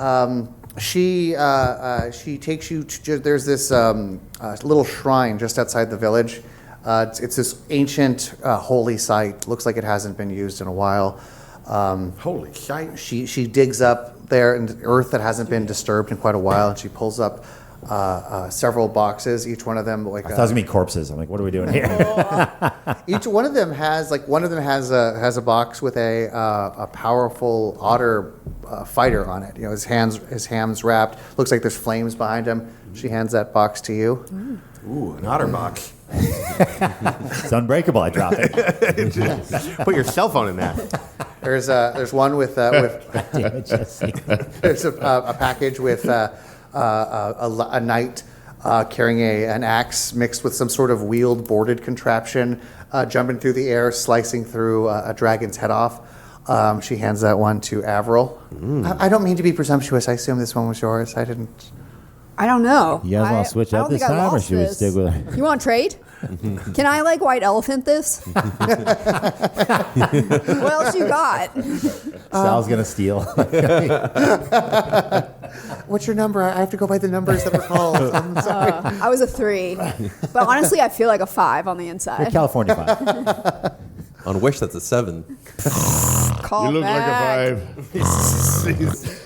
She takes you to, there's this little shrine just outside the village. It's this ancient holy site. Looks like it hasn't been used in a while. Holy shite. She digs up there in earth that hasn't been disturbed in quite a while, and she pulls up several boxes. Each one of them like I thought it was gonna be corpses. I'm like, what are we doing here? each one of them has a box with a powerful otter fighter on it. You know, his hands wrapped. Looks like there's flames behind him. She hands that box to you. Ooh, an otter box. It's unbreakable. I dropped it. Put your cell phone in that. There's one with Damn it, Jesse. there's a package with a knight carrying an axe mixed with some sort of wheeled boarded contraption, jumping through the air, slicing through a dragon's head off. She hands that one to Avril. I don't mean to be presumptuous. I assume this one was yours. I didn't. I don't know. You guys want to switch I up don't this think I time, or lost should we this. stick with it? You want to trade? Can I like white elephant this? What else you got? Sal's gonna steal. What's your number? I have to go by the numbers that were called. I'm sorry. I was a 3, but honestly, I feel like a 5 on the You're inside. California 5. On Wish, that's a 7. Call You look back. like a 5.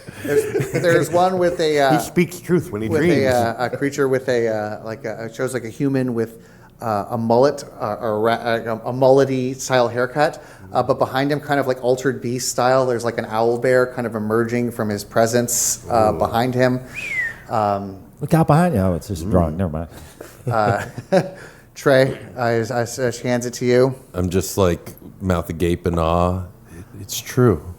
There's one with He a speaks truth when he with dreams. a creature with it shows like a human with a mullet or a mullety style haircut, but behind him, kind of like altered beast style. There's like an owl bear kind of emerging from his presence behind him. Look out behind you. Oh, it's just drawing. Never mind. Trey, she hands it to you. I'm just like mouth agape in awe. It's true.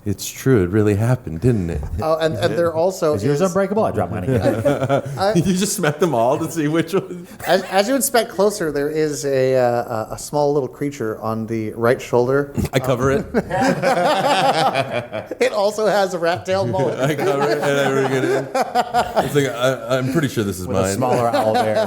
It's true. It really happened, didn't it? Oh, and there also Is yours unbreakable? I dropped mine again. You just smacked them all to see which one. as you inspect closer, there is a small little creature on the right shoulder. I cover it. It also has a rat-tailed mullet. I cover it and I bring it in. It's like, I'm pretty sure this is With a mine. smaller owl bear.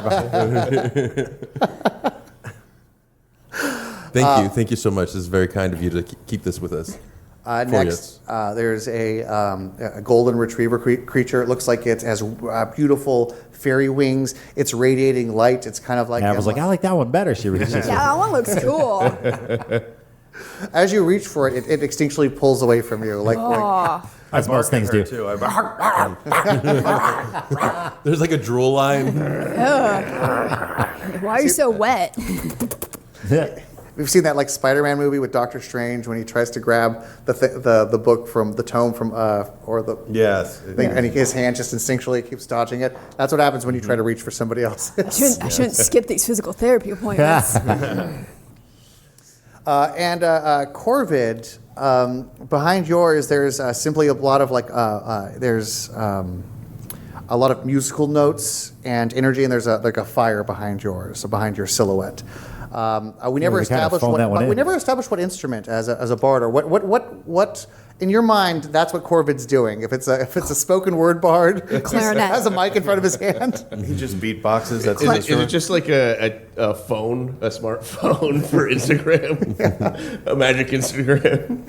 Thank you. Thank you so much. This is very kind of you to keep this with us. Next, there's a golden retriever creature. It looks like it has beautiful fairy wings. It's radiating light. It's kind of like I was like, I like that one better. She reaches. Yeah, that one looks cool. as you reach for it, it instinctually pulls away from you. As most things do. Too. There's like a drool line. Why are you so wet? We've seen that like Spider-Man movie with Doctor Strange when he tries to grab the book from the tome from or the Yes. thing, and his hand just instinctually keeps dodging it. That's what happens when you try to reach for somebody else. I shouldn't skip these physical therapy appointments. Corvid, behind yours, there's simply a lot of there's a lot of musical notes and energy, and there's a fire behind yours, so behind your silhouette. We never we kinda established phoned that one what we in. never established what instrument as a bard, or what in your mind that's what Corvid's doing. If it's a spoken word bard, Clarinet. has a mic in front of his hand. He just beatboxes. That's Is it just like a phone, a smartphone for Instagram? A magic Instagram?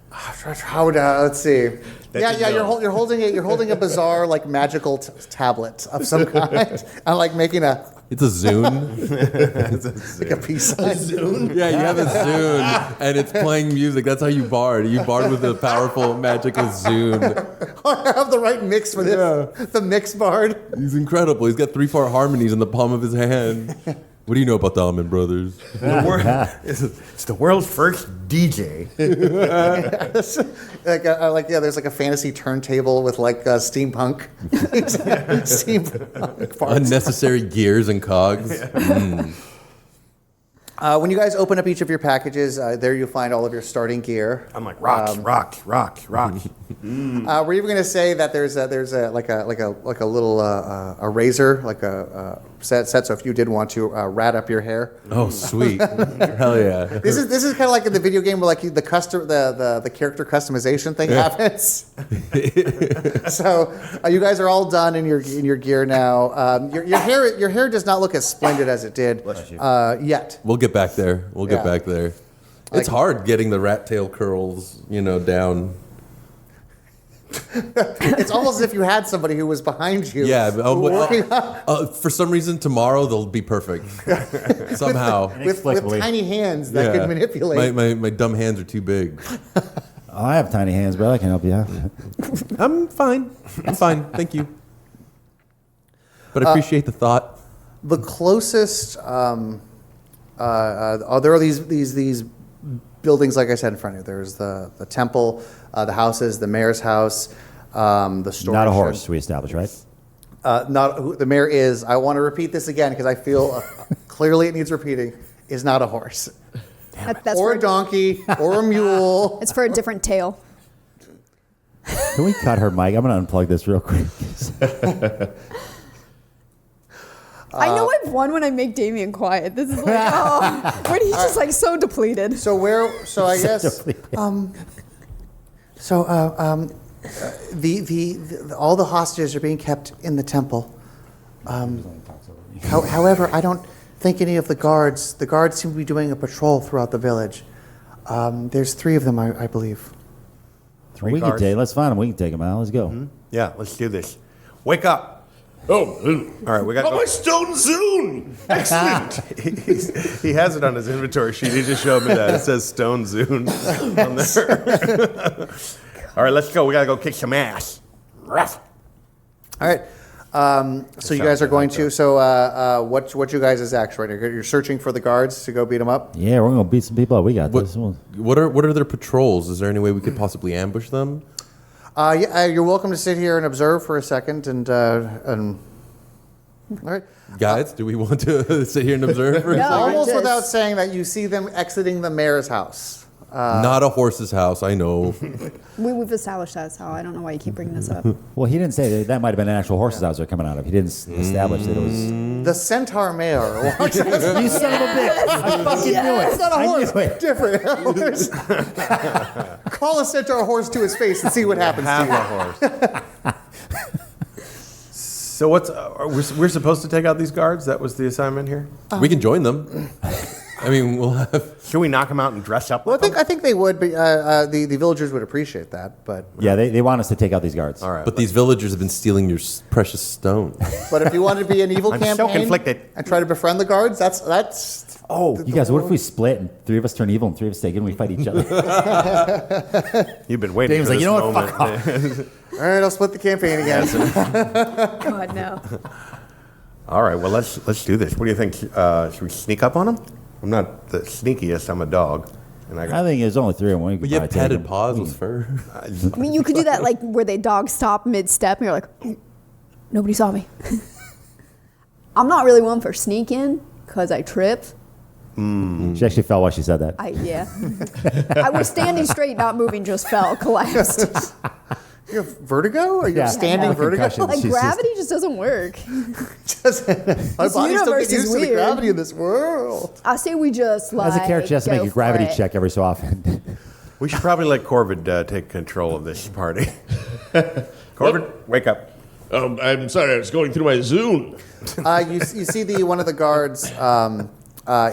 How would let's see. That's Yeah, a no. you're holding a bizarre like magical tablet of some kind, and like making a It's a Zune. like a peace sign. Yeah, you have a Zune, and it's playing music. That's how you bard. You bard with the powerful magical Zune. I have the right mix for this. The mix bard. He's incredible. He's got 3/4 harmonies in the palm of his hand. What do you know about the Allman Brothers? It's the world's first DJ. There's like a fantasy turntable with like steampunk, steampunk parts. Unnecessary gears and cogs. When you guys open up each of your packages, there you'll find all of your starting gear. I'm like, rock. Were you going to say that there's a little a razor, like a set? So if you did want to rat up your hair, Oh, sweet. Hell yeah. this is kind of like in the video game where like the character customization thing happens. So you guys are all done in your gear now. Your hair does not look as splendid as it did yet. We'll get back there. We'll get Yeah. back there. It's hard getting the rat tail curls, down. It's almost as if you had somebody who was behind you. Yeah, but, working for some reason tomorrow they'll be perfect. Somehow. with Inexplicably. tiny hands that could manipulate. My dumb hands are too big. Oh, I have tiny hands, but I can help you out. I'm fine. Thank you. But I appreciate the thought. The closest, there are these buildings, like I said, in front of you. There's the temple, the houses, the mayor's house, the storage Not a shed. horse, we established, right? Not who the mayor is. I want to repeat this again because I feel clearly it needs repeating. Is not a horse, That's or for, a donkey, or a mule. it's for a different tale. Can we cut her mic? I'm going to unplug this real quick. I know I've won when I make Damian quiet. This is like, when he's just like so depleted. So where? So I guess. All the hostages are being kept in the temple. However, I don't think any of the guards. The guards seem to be doing a patrol throughout the village. There's 3 of them, I believe. We can guards. take. Let's find him. We can take him out. Let's go. Yeah, let's do this. Wake up. Oh, All right, we got. oh, my stone Zune! Excellent. He has it on his inventory sheet. He just showed me that. It says Stone Zune on there. All right, let's go. We gotta go kick some ass. Ruff. All right. So you guys are going to. So what's you guys' action right now? You're searching for the guards to go beat them up. Yeah, we're going to beat some people up. We got What, this. what are their patrols? Is there any way we could possibly ambush them? Yeah, you're welcome to sit here and observe for a second, and all right. Guys, do we want to sit here and observe? For a No. second? Almost just- without saying that, you see them exiting the mayor's house. Not a horse's house, I know. We've established that, so I don't know why you keep bringing this up. Well, he didn't say that. That might have been an actual horse's house they're coming out of. He didn't establish that it was. The centaur mayor walks. You son of a bitch! I fucking knew it. It's not a I horse. knew it. Different. Call a centaur horse to his face and see what happens to Have you. a horse. So what's we're supposed to take out these guards? That was the assignment here. We can join them. I mean, we'll have. Should we knock them out and dress up? Well, like I think they would, but the villagers would appreciate that. But Yeah, they want us to take out these guards. All right. But these villagers have been stealing your precious stone. if you want to be an evil I'm so campaign conflicted. and try to befriend the guards, that's Oh, you guys, what if we split and 3 of us turn evil and 3 of us stay good and we fight each other? You've been waiting Dave's for like, this you know what? moment. Fuck off. all right. I'll split the campaign again. God, no. All right. Well, let's do this. What do you think? Should we sneak up on them? I'm not the sneakiest. I'm a dog, and I think there's only 3 of them. We But could you have probably take padded them. paws with fur. I mean, you could do that like where they dog stop mid-step and you're like, "Oh, nobody saw me." I'm not really one for sneaking because I trip. She actually fell while she said that. I was standing straight, not moving, just fell, collapsed. You have vertigo? Are you Yeah. standing Yeah. vertigo? Concussion. Like She's gravity just doesn't work. My body still universe gets used is to the weird. gravity in this world. I say we just like As a character, she has to make go a gravity for it. check every so often. we should probably let Corvid take control of this party. Corvid, wake up. I'm sorry, I was going through my Zune. You see one of the guards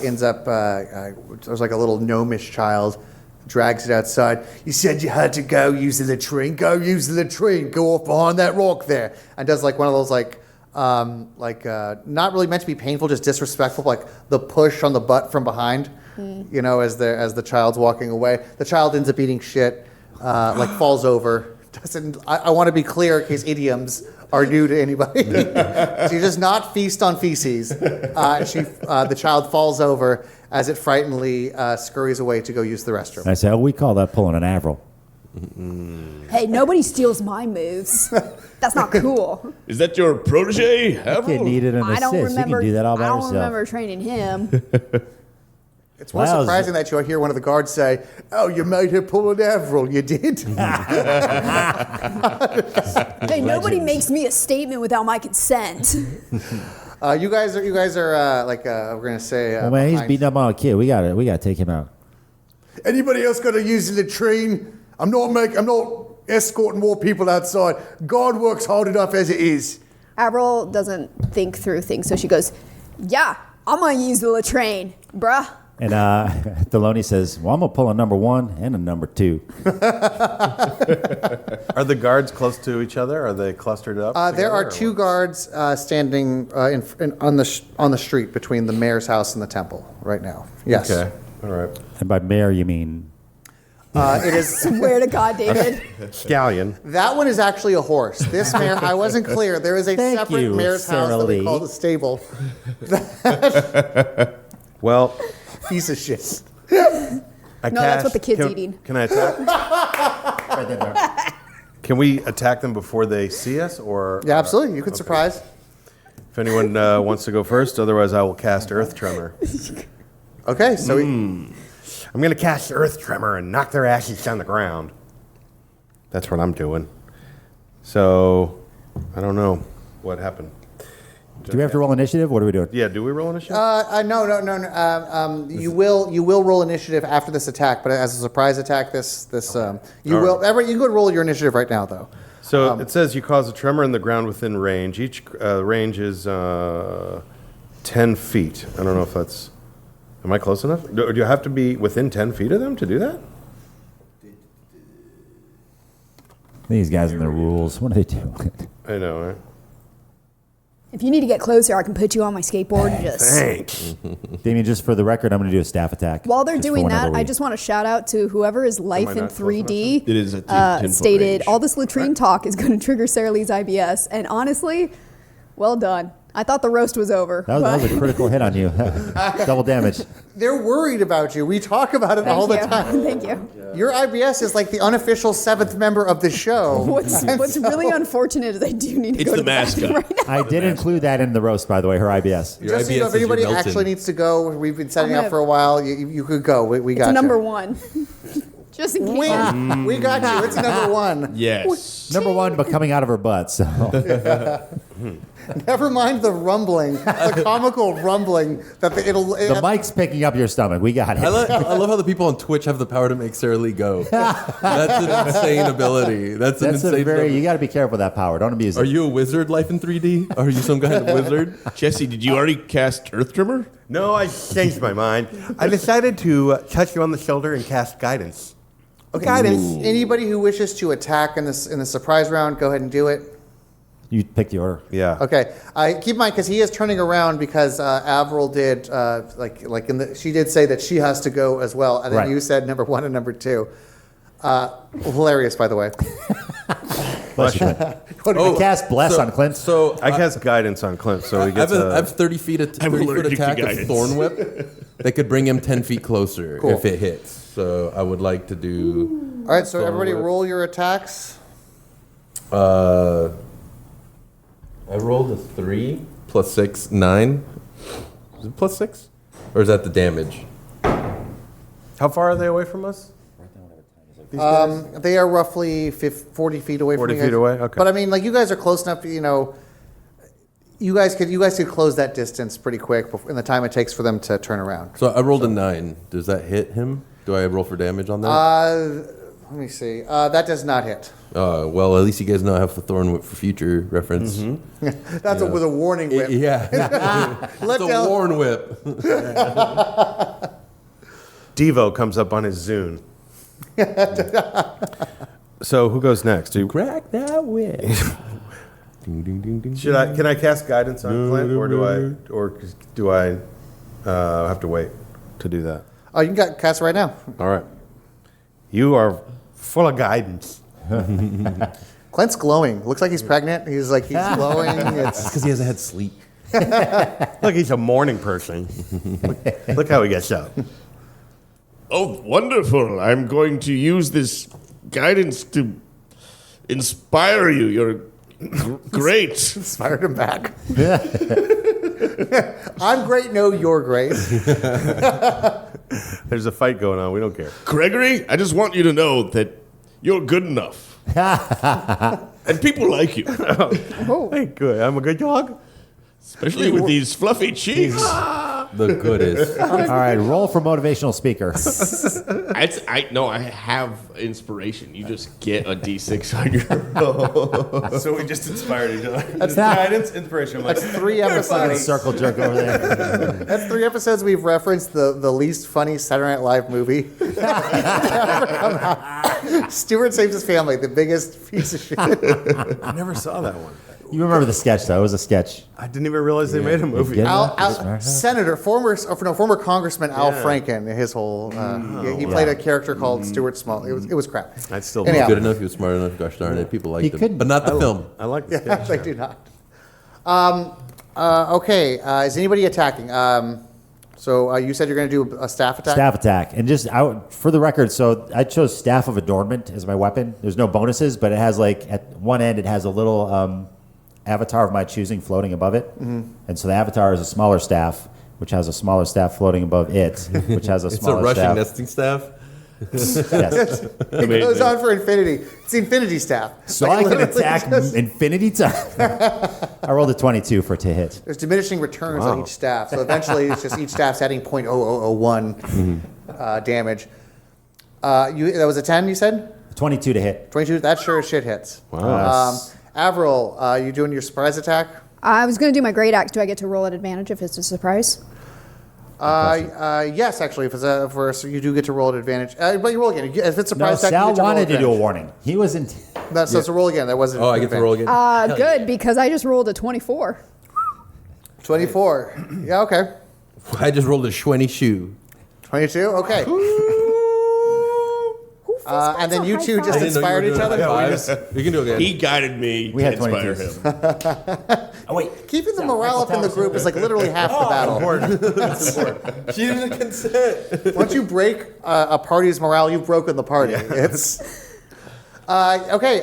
ends up there's like a little gnomish child, drags it outside. You said you had to go use the latrine. Go use the latrine. Go off behind that rock there, and does like one of those not really meant to be painful, just disrespectful, like the push on the butt from behind. You know, as the child's walking away, the child ends up eating shit, like falls over. I want to be clear in case idioms are new to anybody. She does not feast on feces. The child falls over as it frighteningly scurries away to go use the restroom. And I said, we call that pulling an Avril. Hey, nobody steals my moves. That's not cool. Is that your protege, Kid Avril? needed an I assist. don't You remember. can do that all by I don't yourself. remember training him. It's more Wow. surprising that you hear one of the guards say, "Oh, you made her pull an Avril. You did." Hey, nobody makes me a statement without my consent. You guys are we're gonna say. Well, man, he's behind- beating up on a kid. We gotta take him out. Anybody else got to use the latrine? I'm not escorting more people outside. God works hard enough as it is. Avril doesn't think through things, so she goes, "Yeah, I'm gonna use the latrine, bruh." And Deloney says, well, I'm going to pull a number 1 and a number 2. Are the guards close to each other? Are they clustered up? There are together, or 2 what? guards standing on the street between the mayor's house and the temple right now. Yes. Okay. All right. And by mayor, you mean... It is. Swear to God, David. Scallion. That one is actually a horse. This mayor, I wasn't clear. There is a Thank separate you, mayor's house Sara that we Lee. call the stable. Well, Piece of shit. No, that's what the kid's can, eating. Can I attack? Right there. Can we attack them before they see us, or? Yeah, absolutely. You could surprise. If anyone wants to go first, otherwise I will cast Earth Tremor. Okay, so I'm going to cast Earth Tremor and knock their asses on the ground. That's what I'm doing. So, I don't know what happened. Do we have to roll initiative? What are we doing? Yeah, do we roll initiative? no. You will roll initiative after this attack, but as a surprise attack, you will. You could roll your initiative right now, though. So it says you cause a tremor in the ground within range. Each range is 10 feet. I don't know if that's... Am I close enough? Do you have to be within 10 feet of them to do that? These guys and their rules. What are they doing? I know, right? If you need to get closer, I can put you on my skateboard and just. Thanks. Damien, just for the record, I'm going to do a staff attack. While they're Just for doing whenever that, I we- just want to shout out to whoever is life I in not close enough 3D. It is a 10-foot stated range. all this latrine talk is going to trigger Sara Lee's IBS, and honestly, well done. I thought the roast was over. That was a critical hit on you. Double damage. They're worried about you. We talk about it all the time. Thank you. Your IBS is like the unofficial 7th member of the show. What's really unfortunate is I do need to It's go the to the bathroom mascot. right now. I did include that in the roast, by the way, her IBS. Your Just so you know, IBS if is your anybody Milton. actually needs to go, we've been setting I'm up gonna- for a while. You could go. We got It's you. number one. Just in case. Win. We got you. It's number one. Yes. Number one, but coming out of her butt. So Never mind the rumbling, the comical rumbling that the mic's picking up your stomach. We got it. I love how the people on Twitch have the power to make Sara Lee go. That's an insane ability. That's an That's a insane very. ability. You got to be careful with that power. Don't abuse it. Are you a wizard, life in 3D? Are you some kind of wizard? Jesse, did you already cast Earth Tremor? No, I changed my mind. I decided to touch you on the shoulder and cast Guidance. Okay. Guidance. Anybody who wishes to attack in the surprise round, go ahead and do it. You pick the order. Yeah. Okay. Keep in mind because he is turning around because Avril did she did say that she has to go as well, and then Right. you said number 1 and number 2. Hilarious, by the way. Bless you. I cast bless on Clint. So I cast Guidance on Clint, so he I have, gets I have 30 feet of I'm 30 foot allergic to attack of guidance. Thorn Whip that could bring him 10 feet closer Cool. if it hits. So I would like to do. All right. So Thorn everybody, Whip. roll your attacks. I rolled a 3 plus 6, 9. Is it plus 6? Or is that the damage? How far are they away from us? They are roughly 40 feet away 40 from you guys. feet away? Okay. But I mean, like you guys are close enough. You guys could close that distance pretty quick in the time it takes for them to turn around. So I rolled a 9. Does that hit him? Do I roll for damage on that? Let me see. That does not hit. Well, at least you guys know I have the Thorn Whip for future reference. That's with a warning whip. Yeah. Let It's a down- Warn Whip. Devo comes up on his Zune. So who goes next? Crack that whip. Ding, ding, ding, ding. Can I cast Guidance on Clint, or do I have to wait to do that? Oh, you can cast it right now. All right. You are full of guidance. Clint's glowing. Looks like he's pregnant. He's glowing. That's because he hasn't had sleep. Look, he's a morning person. Look how he gets up. Oh, wonderful. I'm going to use this guidance to inspire you. You're great. Inspired him back. I'm great. No, you're great. There's a fight going on. We don't care. Gregory, I just want you to know that you're good enough. And people like you, Hey, good. I'm a good dog. especially with these fluffy cheeks. The goodest. All right, roll for motivational speaker. I have inspiration. You just get a D6 on your So we just inspired each other. That's not- guidance, inspiration. That's 3 Fucking episodes. circle jerk over there. That's 3 episodes we've referenced the least funny Saturday Night Live movie. Stuart Saves His Family, the biggest piece of shit. I never saw that one. You remember the sketch, though. It was a sketch. I didn't even realize they made a movie. Get it? Senator, former Congressman Al Franken, his whole he played a character called Stuart Small. It was crap. I'd still Anyhow. Good enough. He was smart enough. Gosh darn it. People liked He him. couldn't- But not the film. I like this Yeah, they do not. Okay, is anybody attacking? So you said you're going to do a staff attack? Staff attack. And just for the record, so I chose Staff of Adornment as my weapon. There's no bonuses, but it has like at one end, it has a little avatar of my choosing floating above it. Mm-hmm. And so the avatar is a smaller staff, which has a smaller staff floating above it, which has a It's a smaller rushing staff. nesting staff. Yes. It goes on for infinity. It's the infinity staff. So Like, I can literally attack just- infinity time. I rolled a 22 for to hit. There's diminishing returns on each staff. So eventually, it's just each staff's adding 0.0001 damage. That was a 10, you said? 22 to hit. 22? That sure as shit hits. Wow. Avril, you doing your surprise attack? I was going to do my great axe. Do I get to roll at advantage if it's a surprise? Yes, actually, if it's so you do get to roll at advantage. But you roll again. If it's a No, surprise attack, you Sal get to roll wanted to do a advantage. warning. He wasn't. So it's a roll again. That wasn't. Oh, I get to roll again. Good, because I just rolled a 24. 24. Yeah, okay. I just rolled a 20 shoe. 22. Okay. And then you two just I didn't know you were inspired each doing other. high fives. We can do it again. He guided me We to had inspire 22s. him. Oh, wait. Keeping the morale up in the group is like literally half the battle. She didn't consent. Once you break a party's morale, you've broken the party. It's okay.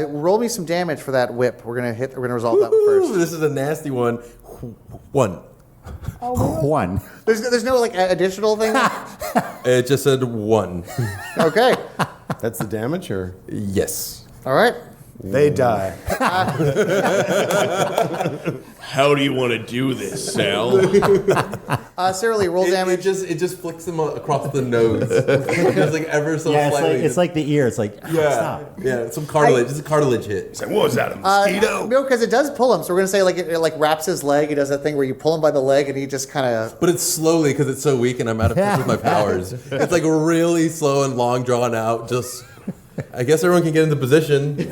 Roll me some damage for that whip. We're gonna resolve that one Ooh, first. this is a nasty one. 1. One. There's no like additional thing. It just said 1. Okay. That's the damage, or Yes. All right. they die. How do you want to do this, Sal? Sara Lee, roll damage. It just flicks them across the nose. Just like ever so Yeah, slightly. it's like the ear. It's like, yeah, stop. yeah, some cartilage. It's a cartilage hit. What was that, a mosquito? No, because it does pull him. So we're gonna say like it like wraps his leg. He does that thing where you pull him by the leg and he just kind of. But it's slowly because it's so weak and I'm out of touch with my powers. It's like really slow and long, drawn out. Just, I guess everyone can get into position. He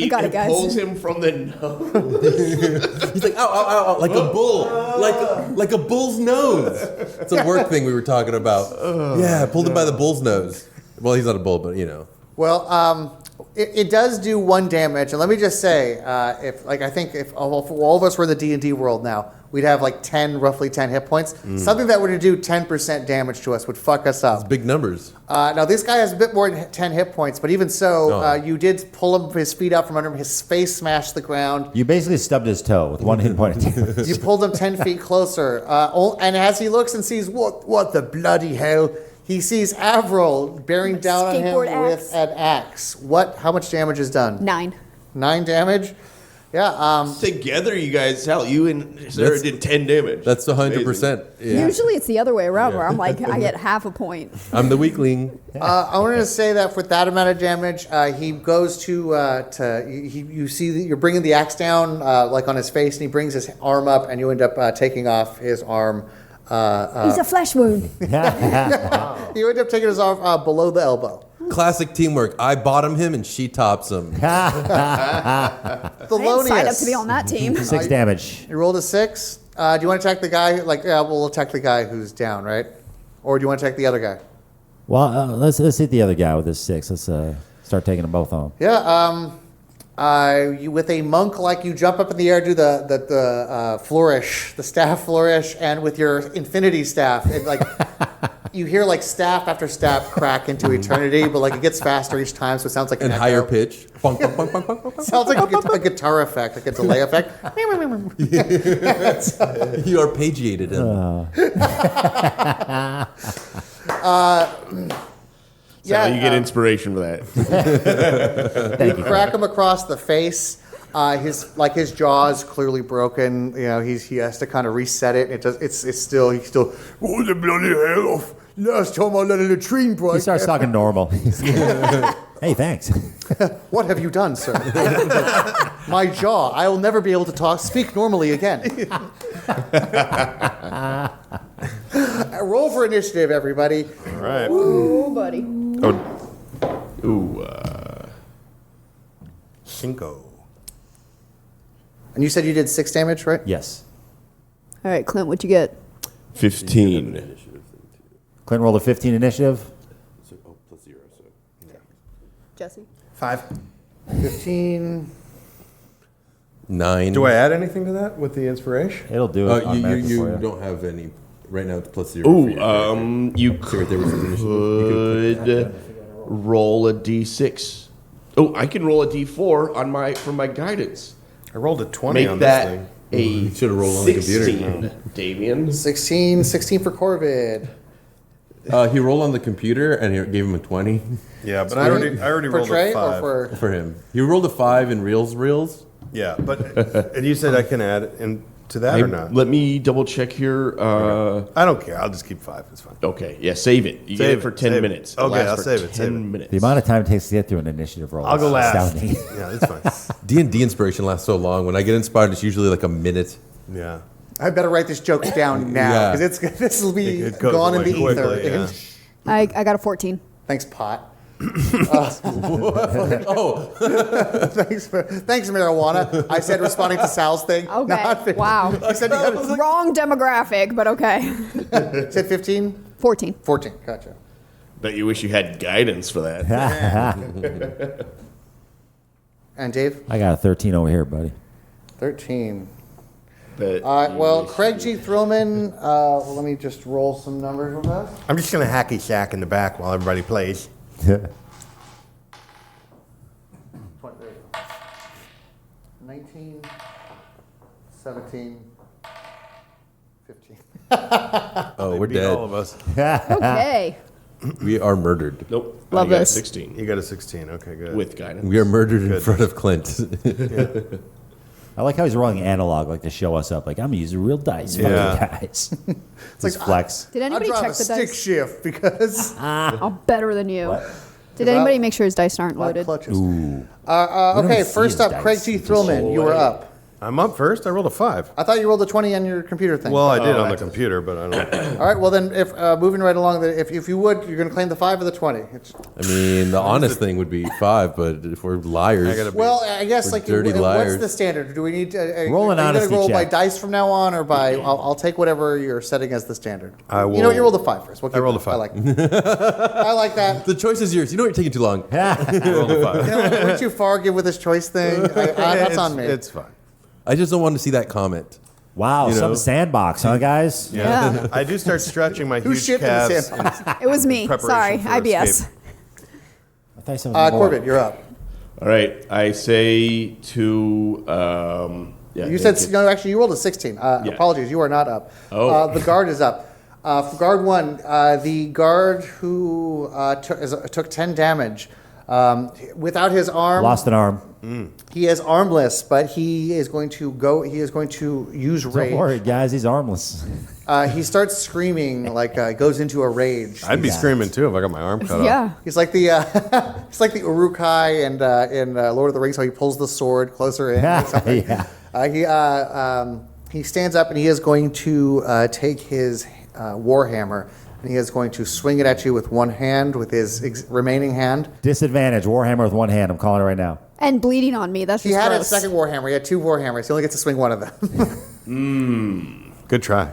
got it, guys. pulls him from the nose. He's like, ow, ow, ow, ow, like a bull, like a bull's nose. It's a work thing we were talking about. Yeah, pulled him by the bull's nose. Well, he's not a bull, but you know. Well, it does do 1 damage, and let me just say, if I think if all of us were in the D&D world now, we'd have like roughly 10 hit points. Something that were to do 10% damage to us would fuck us up. It's big numbers. Now this guy has a bit more than 10 hit points, but even so, Oh. you did pull his feet out from under him. His face smashed the ground. You basically stubbed his toe with 1 hit point. You pulled him 10 feet closer, and as he looks and sees what the bloody hell, he sees Avril bearing down on him Skateboard axe. with an axe. How much damage is done? 9. 9 damage. Yeah. Together, you guys, Sal, you and Sarah That's- did 10 damage. That's Amazing. 100%. Yeah. Usually it's the other way around where I'm like, I get half a point. I'm the weakling. I wanted to say that with that amount of damage, he goes you see that you're bringing the axe down like on his face, and he brings his arm up, and you end up taking off his arm. He's a flesh wound. You end up taking his arm below the elbow. Classic teamwork. I bottom him and she tops him. I didn't sign up to be on that team. 6 damage. You rolled a 6. Do you want to attack the guy? We'll attack the guy who's down, right? Or do you want to attack the other guy? Well, let's hit the other guy with this 6. Let's start taking them both home. Yeah. You with a monk like you jump up in the air, do the flourish, the staff flourish, and with your infinity staff, it like you hear like staff after staff crack into eternity, but like it gets faster each time, so it sounds like an And echo. higher pitch. Bunk, bunk, bunk, bunk, bunk, bunk. Sounds like a guitar effect, like a delay effect. You arpeggiated him. Sal, you get inspiration for that. Thank you. Crack him across the face. His jaw is clearly broken. You know, he has to kind of reset it. He's still. What the bloody hell off? Last time I let a latrine break. He starts talking normal. Hey, thanks. What have you done, sir? My jaw. I will never be able to speak normally again. Roll for initiative, everybody. All right. Oh, buddy. Ooh. Cinco. And you said you did 6 damage, right? Yes. All right, Clint, what'd you get? 15. Clint rolled a 15 initiative. Jesse? 5. 15. 9. Do I add anything to that with the inspiration? It'll do it. You automatically for don't have any right now. It's +0. Ooh, for your character. you So right there was his initiative. You could roll a d6. Oh, I can roll a d4 for my guidance. I rolled a 20 Make on that this thing. a You should've rolled on the computer. 16, Damian. 16 for Corvid. He rolled on the computer and he gave him a 20 Yeah, but I already For rolled Trey a 5. or for... for him. He rolled a 5 in reels. Yeah, but and you said I can add into that or not? Let me double check here. I don't care. I'll just keep 5. It's fine. Okay, yeah, save it. You get Save it for it, 10 save it. minutes. Okay, lasts I'll for save it, 10 save it. minutes. The amount of time it takes to get through an initiative roll. I'll go is last. astounding. Yeah, that's fine. D&D inspiration lasts so long. When I get inspired, it's usually like a minute. Yeah. I better write this joke down now Yeah. because this will be It goes gone in away the ether. quickly, yeah. I got a 14. Thanks, pot. Oh, Thanks, marijuana. I said responding to Sal's thing. Okay. Not Wow. You said, Wrong demographic, but okay. said 15? 14. 14. Gotcha. Bet you wish you had guidance for that. And Dave? I got a 13 over here, buddy. 13. Bet Well, you wish Craig G. Thrillman, let me just roll some numbers with us. I'm just going to hacky sack in the back while everybody plays. 19, 17, 15. oh, we're Beat all dead. of us. Okay. We are murdered. Nope. Love I got this. 16 You got a 16. Okay, good. with guidance. We are murdered in front of Clint. I like how he's rolling analog, like to show us up. Like, I'm going to use real dice. Fuck Yeah. you guys. It's like flex. Did I'll anybody drive check a the stick dice? shift because I'm better than you. What? Did anybody make sure his dice aren't my loaded? clutches. Ooh. Okay, even see first his up, dice. Craig G. It's Thrillman, you were up. I'm up first. I rolled a 5. I thought you rolled a 20 on your computer thing. Well, I did Oh, on the that's- computer, but I don't. All right, well then, if moving right along, if you would, you're going to claim the 5 or the 20. I mean, the honest thing would be 5, but if we're liars, I gotta be- Well, I guess We're like dirty what's liars. the standard? Do we need to Roll an are you honesty gonna roll by check. dice from now on, or by I'll take whatever you're setting as the standard. I You know will- what? You rolled a 5 first. We'll keep I rolled that. a 5. I like that. I like that. the choice is yours. You know you're taking too long. I rolled a 5. You know, I went too far. Give with this choice thing. That's on me. It's fine. I just don't want to see that comment. Wow, You know? some sandbox, huh, guys? Yeah. I do start stretching my Who huge shit in the calves. sandbox? It was me. Preparation Sorry. for IBS. escape. I thought you said it was more. Corbett, you're up. All right, I say to. Yeah, You said no. Actually, you rolled a 16. Yeah. Apologies, you are not up. Oh. The guard is up. For guard 1, the guard who took 10 damage without his arm. Lost an arm. He is armless, but he is going to go. He is going to use Don't rage. worry, guys. He's armless. He starts screaming like goes into a rage. I'd be screaming too if I got my arm cut off. Yeah. He's like the he's like the Uruk-hai and in Lord of the Rings, how he pulls the sword closer in. Or something. Yeah. He stands up and he is going to take his warhammer and he is going to swing it at you with one hand, with his remaining hand. Disadvantage. Warhammer with one hand. I'm calling it right now. And bleeding on me. That's He just had gross. his second warhammer. He had 2 warhammers. He only gets to swing one of them. Good try.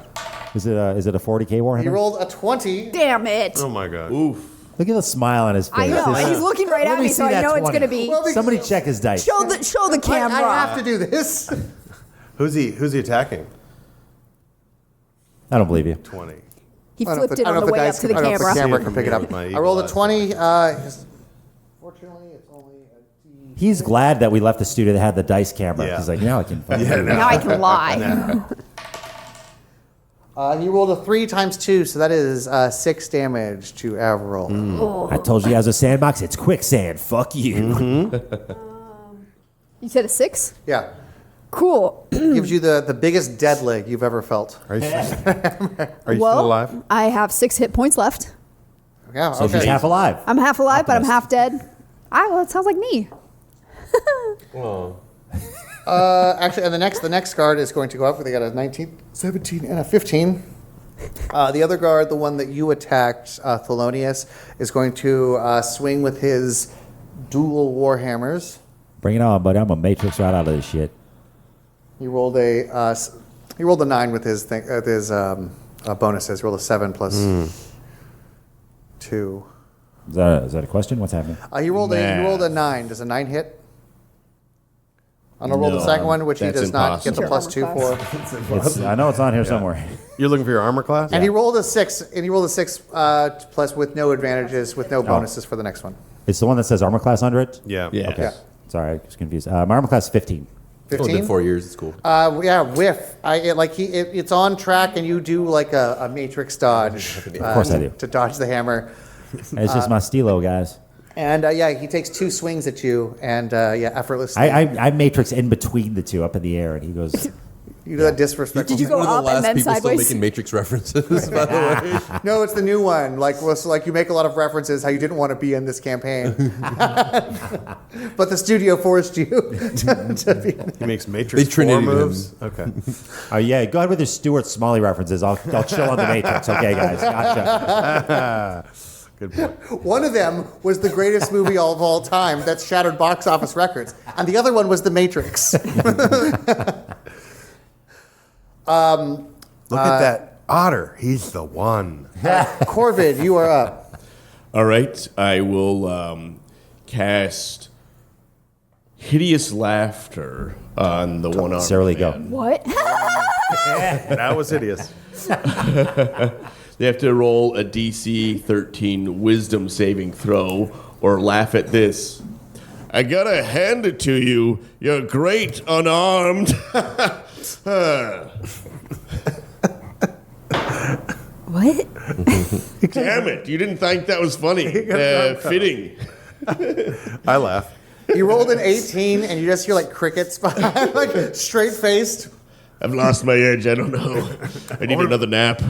Is it a 40K Warhammer? He rolled a 20. Damn it. Oh my god. Oof. Look at the smile on his face. I know. This- And he's looking right Let at me, see so I that know it's 20. going to be. Well, Somebody check his dice. Show the camera. I have to do this. Who's he attacking? I don't believe you. 20. He I don't know flipped if it on the way up to the I don't know if camera. the camera See it can from pick it here up. with my I eagle rolled a eyes. 20. Fortunately, it's only a D. He's glad that we left the studio that had the dice camera. Yeah. He's like, now I can. Now I can lie. He rolled a 3 times 2, so that is 6 damage to Avril. I told you guys a sandbox. It's quicksand. Fuck you. You said a 6? Yeah. Cool. Gives you the biggest dead leg you've ever felt. Are you, are you Well, still alive? I have 6 hit points left. Yeah, So she's half alive. I'm half alive, but I'm half dead. Well, it sounds like me. Actually, and the next guard is going to go up. They got a 19, 17, and a 15. The other guard, the one that you attacked, Thelonious, is going to swing with his dual warhammers. Bring it on, buddy. I'm a matrix right out of this shit. He rolled a 9 with his bonuses. He rolled a 7 plus 2. Is that a question? What's happening? He rolled a 9. Does a 9 hit? I'm gonna roll the No, second one, which he that's does not get the impossible. +2 for. I know it's on here somewhere. You're looking for your armor class? And he rolled a 6, plus with no advantages, with no bonuses for the next one. It's the one that says armor class under it? Yeah. Yeah. Okay. Yeah. Sorry, I was confused. My armor class is 15. It's only 15? been 4 years. It's cool. Yeah, whiff. It's on track, and you do like a matrix dodge. Of course I do. To dodge the hammer. It's just my stilo, guys. And he takes 2 swings at you, and effortlessly. I matrix in between the two up in the air, and he goes, You do that disrespectful. Did you thing. go One of up the and last then people sideways? still making Matrix references, by the way. No, it's the new one. Like you make a lot of references how you didn't want to be in this campaign, but the studio forced you to be. He makes Matrix They Trinity 4 him. moves. Okay. "Oh yeah, go ahead with your Stuart Smalley references. I'll chill on the matrix." Okay, guys, gotcha. Good point. One of them was the greatest movie of all time that shattered box office records, and the other one was The Matrix. Look at that otter. He's the one. Corvid, you are up. All right, I will cast hideous laughter on the one-armed Sara Lee, go. man. What? That was hideous. They have to roll a DC 13 Wisdom saving throw, or laugh at this. I gotta hand it to you. You're great unarmed. What? Damn it! You didn't think that was funny. Fitting. I laugh. You rolled an 18, and you just hear like crickets behind, like straight faced. I've lost my edge. I don't know. I need another nap.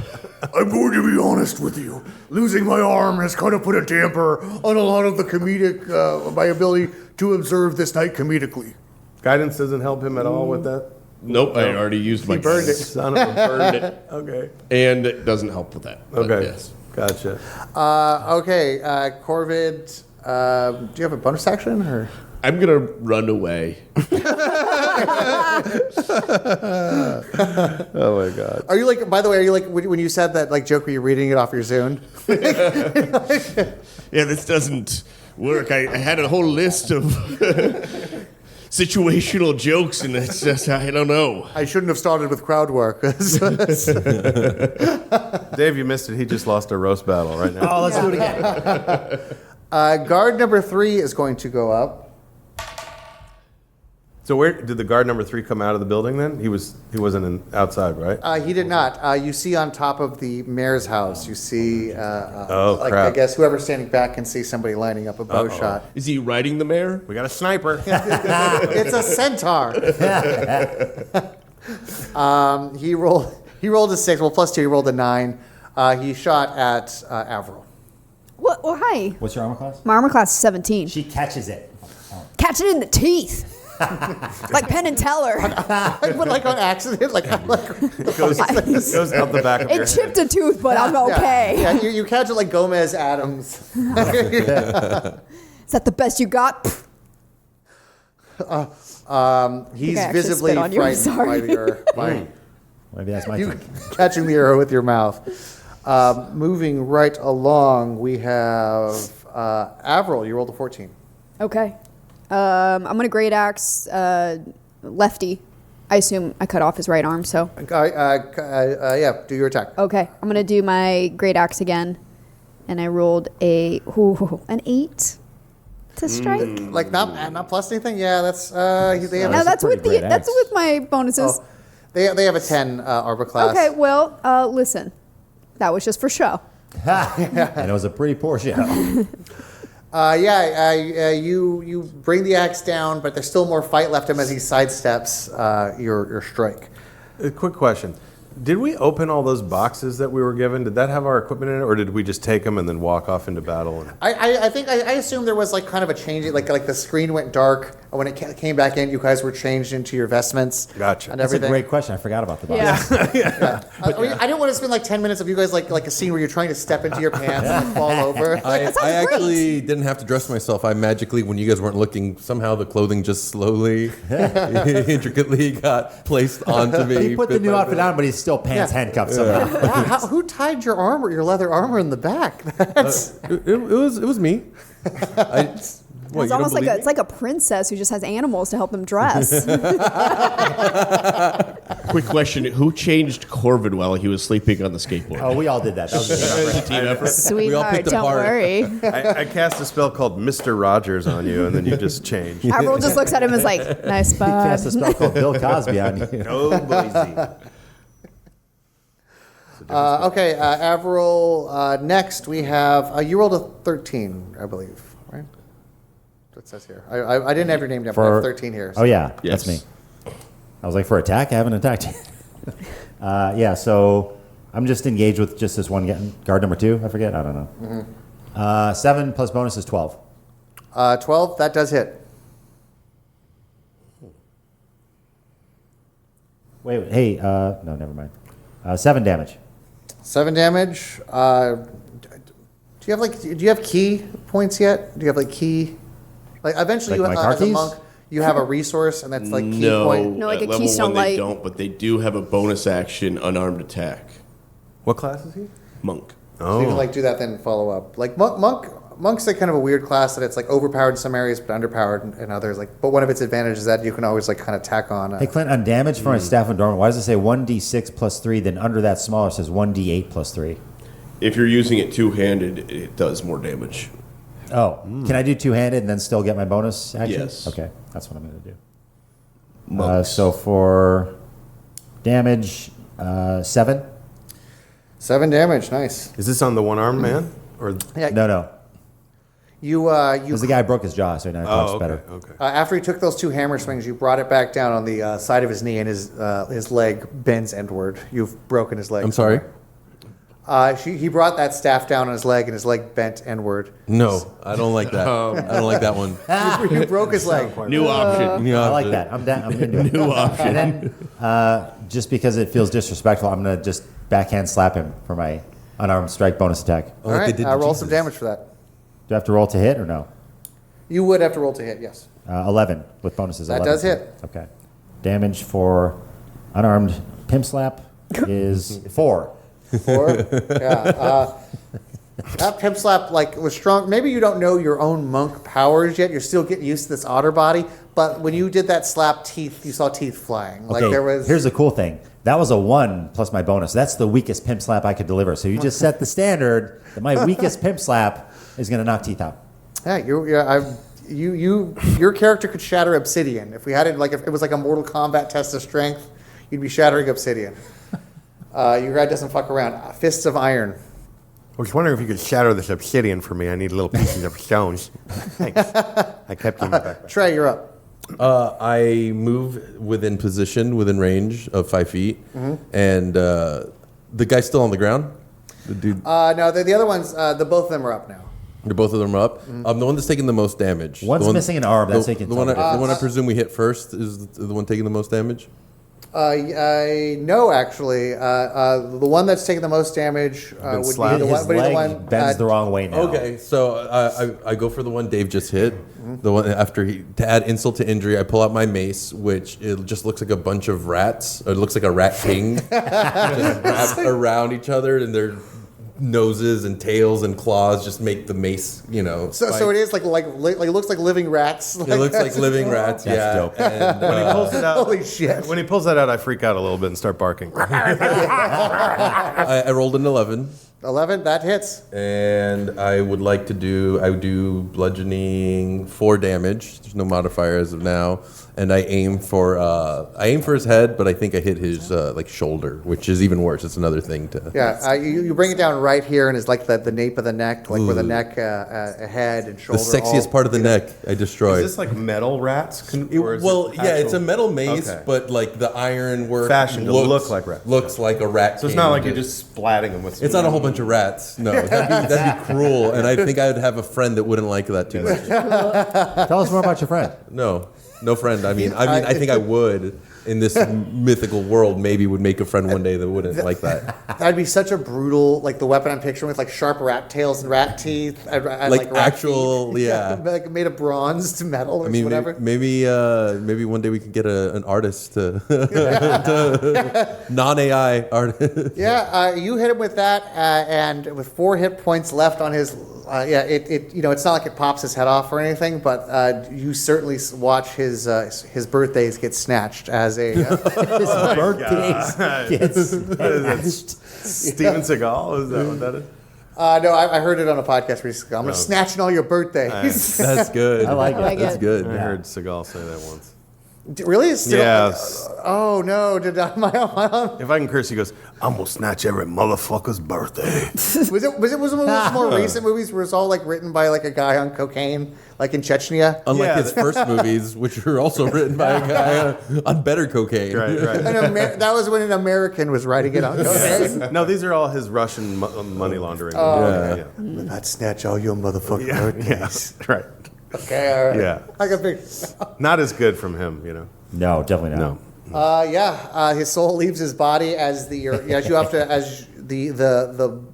I'm going to be honest with you. Losing my arm has kind of put a damper on a lot of the comedic, my ability to observe this night comedically. Guidance doesn't help him at all with that. Nope, I already used my. burned it. Son of a Burned it, Okay. and it doesn't help with that. but Okay. Yes. Gotcha. Corvid, do you have a bonus action? Or? I'm gonna run away. Oh my God. Are you like, by the way, are you like, when you said that like joke, were you reading it off your Zune? Yeah, this doesn't work. I had a whole list of situational jokes, and it's just, I don't know. I shouldn't have started with crowd work. Dave, you missed it. He just lost a roast battle right now. Oh, let's do it again. Guard number 3 is going to go up. So where did the guard number 3 come out of the building then? He wasn't outside, right? He did not. You see on top of the mayor's house, you see, I crap. guess whoever's standing back can see somebody lining up a bow shot. Is he riding the mayor? We got a sniper. It's a centaur. He rolled a 6. Well, +2. He rolled a 9. He shot at Avril. What? Well, hi. What's your armor class? My armor class is 17. She catches it. Catch it in the teeth. Like Penn and Teller. But like on accident, like goes out the back of your It head. chipped a tooth, but I'm okay. Yeah, you catch it like Gomez Adams. Is that the best you got? He's I actually visibly spit on you, I'm frightened sorry. by by Maybe that's my you turn. catching the arrow with your mouth. Moving right along, we have Avril. You rolled a 14. Okay. I'm gonna great axe lefty. I assume I cut off his right arm, so Yeah, do your attack. okay. I'm gonna do my great axe again, and I rolled an 8 to strike. Like not plus anything. Yeah, that's they have. Now a that's pretty with great that's axe. with my bonuses. Oh, they have a 10 arbor class. Okay, well, listen, that was just for show. And it was a pretty poor show. You bring the axe down, but there's still more fight left him as he sidesteps your strike. A quick question. Did we open all those boxes that we were given? Did that have our equipment in it, or did we just take them and then walk off into battle? And... I think I assume there was like kind of a change, like the screen went dark, and when it came back in, you guys were changed into your vestments. Gotcha. And That's a everything. great question. I forgot about the box. Yeah. I didn't want to spend like 10 minutes of you guys like a scene where you're trying to step into your pants and fall over. That sounds I great. actually didn't have to dress myself. I magically, when you guys weren't looking, somehow the clothing just slowly, intricately got placed onto me. He put the bit new by outfit bit. on, but he's still pants Yeah. handcuffed somehow. Who tied your armor, your leather armor in the back? That's It was me. What, It's you don't almost like believe it's like a princess who just has animals to help them dress. Quick question: who changed Corvin while he was sleeping on the skateboard? Oh, we all did that. That was a team effort. Team effort. Sweetheart, picked don't apart. worry. I cast a spell called Mr. Rogers on you, and then you just change. Avril just looks at him and is like, nice Cast a bud. spell called Bill Cosby on you. Oh, Boise. Okay, Avril. Next, we have you rolled a 13, I believe, right? It says here. I didn't have your name down, but I have 13 here. Oh yeah, Yes. that's me. I was like, for attack, I haven't attacked yet. Yeah, so I'm just engaged with just this one guard number 2. I forget. I don't know. 7 plus bonus is 12. 12. That does hit. Wait. Hey. No, never mind. 7 damage. 7 damage. Do you have key points yet? Do you have like key? Like eventually, Like you my car as a keys? monk, you have a resource, and that's like key No, point. No, like at a level Keystone 1 they Light. don't, but they do have a bonus action unarmed attack. What class is he? Monk. So you can like do that, then follow up. Like monk's like kind of a weird class that it's like overpowered in some areas, but underpowered in others. Like, but one of its advantages is that you can always like kind of tack on. Hey, Clint, on damage from my staff and dormant, why does it say 1d6 plus 3? Then under that smaller it says 1d8 plus 3. If you're using it two-handed, it does more damage. Oh, can I do two-handed and then still get my bonus action? Yes. Okay, that's what I'm going to do. Monks. So for damage, 7. 7 damage. Nice. Is this on the one-armed man? Or Yeah. No. You Because the guy broke his jaw, so now he talks better. Okay. after he took those 2 hammer swings, you brought it back down on the side of his knee, and his leg bends endward. You've broken his leg. I'm sorry. He brought that staff down on his leg, and his leg bent endward. No, I don't like that. I don't like that one. You broke his leg. New option. Yeah, I like that. I'm down. I'm into it. New option. And then, just because it feels disrespectful, I'm going to just backhand slap him for my unarmed strike bonus attack. All like right, they did to roll some Jesus. damage for that. Do I have to roll to hit or no? You would have to roll to hit, yes. 11 with bonuses. That 11. does hit. Okay. Damage for unarmed pimp slap is 4. 4? Yeah. That pimp slap was strong. Maybe you don't know your own monk powers yet. You're still getting used to this otter body. But when you did that slap, you saw teeth flying. Like Okay, there was. here's the cool thing. That was a 1 plus my bonus. That's the weakest pimp slap I could deliver. So you just set the standard that my weakest pimp slap is going to knock teeth out. Yeah, your character could shatter obsidian. If we had it if it was like a Mortal Kombat test of strength, you'd be shattering obsidian. Your guy doesn't fuck around. Fists of iron. I was wondering if you could shatter this obsidian for me. I need little pieces of stones. Thanks. I kept you in my backpack. Trey, you're up. I move within position, within range of 5 feet, and the guy's still on the ground. The dude, No, the other ones, both of them are up now. they're both of them up. The one that's taking the most damage. One's the one, missing an arm. That's the, taking the one. total The one I presume we hit first is the one taking the most damage. No, actually, the one that's taking the most damage would be slapped. the His one. would be the leg one, bends the wrong way now. Okay, so I go for the one Dave just hit. The one after to add insult to injury, I pull out my mace, which it just looks like a bunch of rats. Or it looks like a rat king, just wrapped around each other, and their noses and tails and claws just make the mace. So it is like it looks like living rats. It looks like living rats. That's yeah. dope. And, When he pulls it out, Holy shit. When he pulls that out, I freak out a little bit and start barking. I rolled an 11. 11, that hits. And I would like to do bludgeoning 4 damage. There's no modifier as of now. And I aim for his head, but I think I hit his shoulder, which is even worse. It's another thing to. Yeah, you bring it down right here, and it's like the nape of the neck, like where the neck, head, and The shoulder. sexiest all part of the together. neck I destroyed. Is this like metal rats? It's a metal mace, Okay. but like the iron work Fashioned to look like rats. Looks like a rat. So it's king. not like you're just splatting them with. It's not a whole bunch of rats. No, that'd be cruel, and I think I would have a friend that wouldn't like that too much. Tell us more about your friend. No friend. I think I would. in this mythical world maybe would make a friend one day that wouldn't like that. That'd be such a brutal, like the weapon I'm picturing with like sharp rat tails and rat teeth. I Like rat actual, teeth. yeah. Like made of bronze to metal or I mean, whatever. maybe one day we can get an artist to, non-AI artist. Yeah, you hit him with that, and with 4 hit points left on his. It's not like it pops his head off or anything, but you certainly watch his birthdays get snatched as a. His birthdays gets snatched. Steven Seagal, is that what that is? No, I heard it on a podcast recently. I'm snatching all your birthdays. That's good. I like it. That's good. I heard Seagal say that once. Really? It's still, Yes. oh no! Did my If I can curse, he goes, I'm gonna snatch every motherfucker's birthday. was it one of those more recent movies where it's all like written by like a guy on cocaine, like in Chechnya? Unlike Yeah. his first movies, which were also written by a guy on better cocaine. Right. That was when an American was writing it on cocaine. No, these are all his Russian money laundering. Yeah. I'd snatch all your motherfucking birthdays. Right. Okay, all right. Yeah. I got big. Not as good from him, you know. No, definitely not. No. His soul leaves his body as the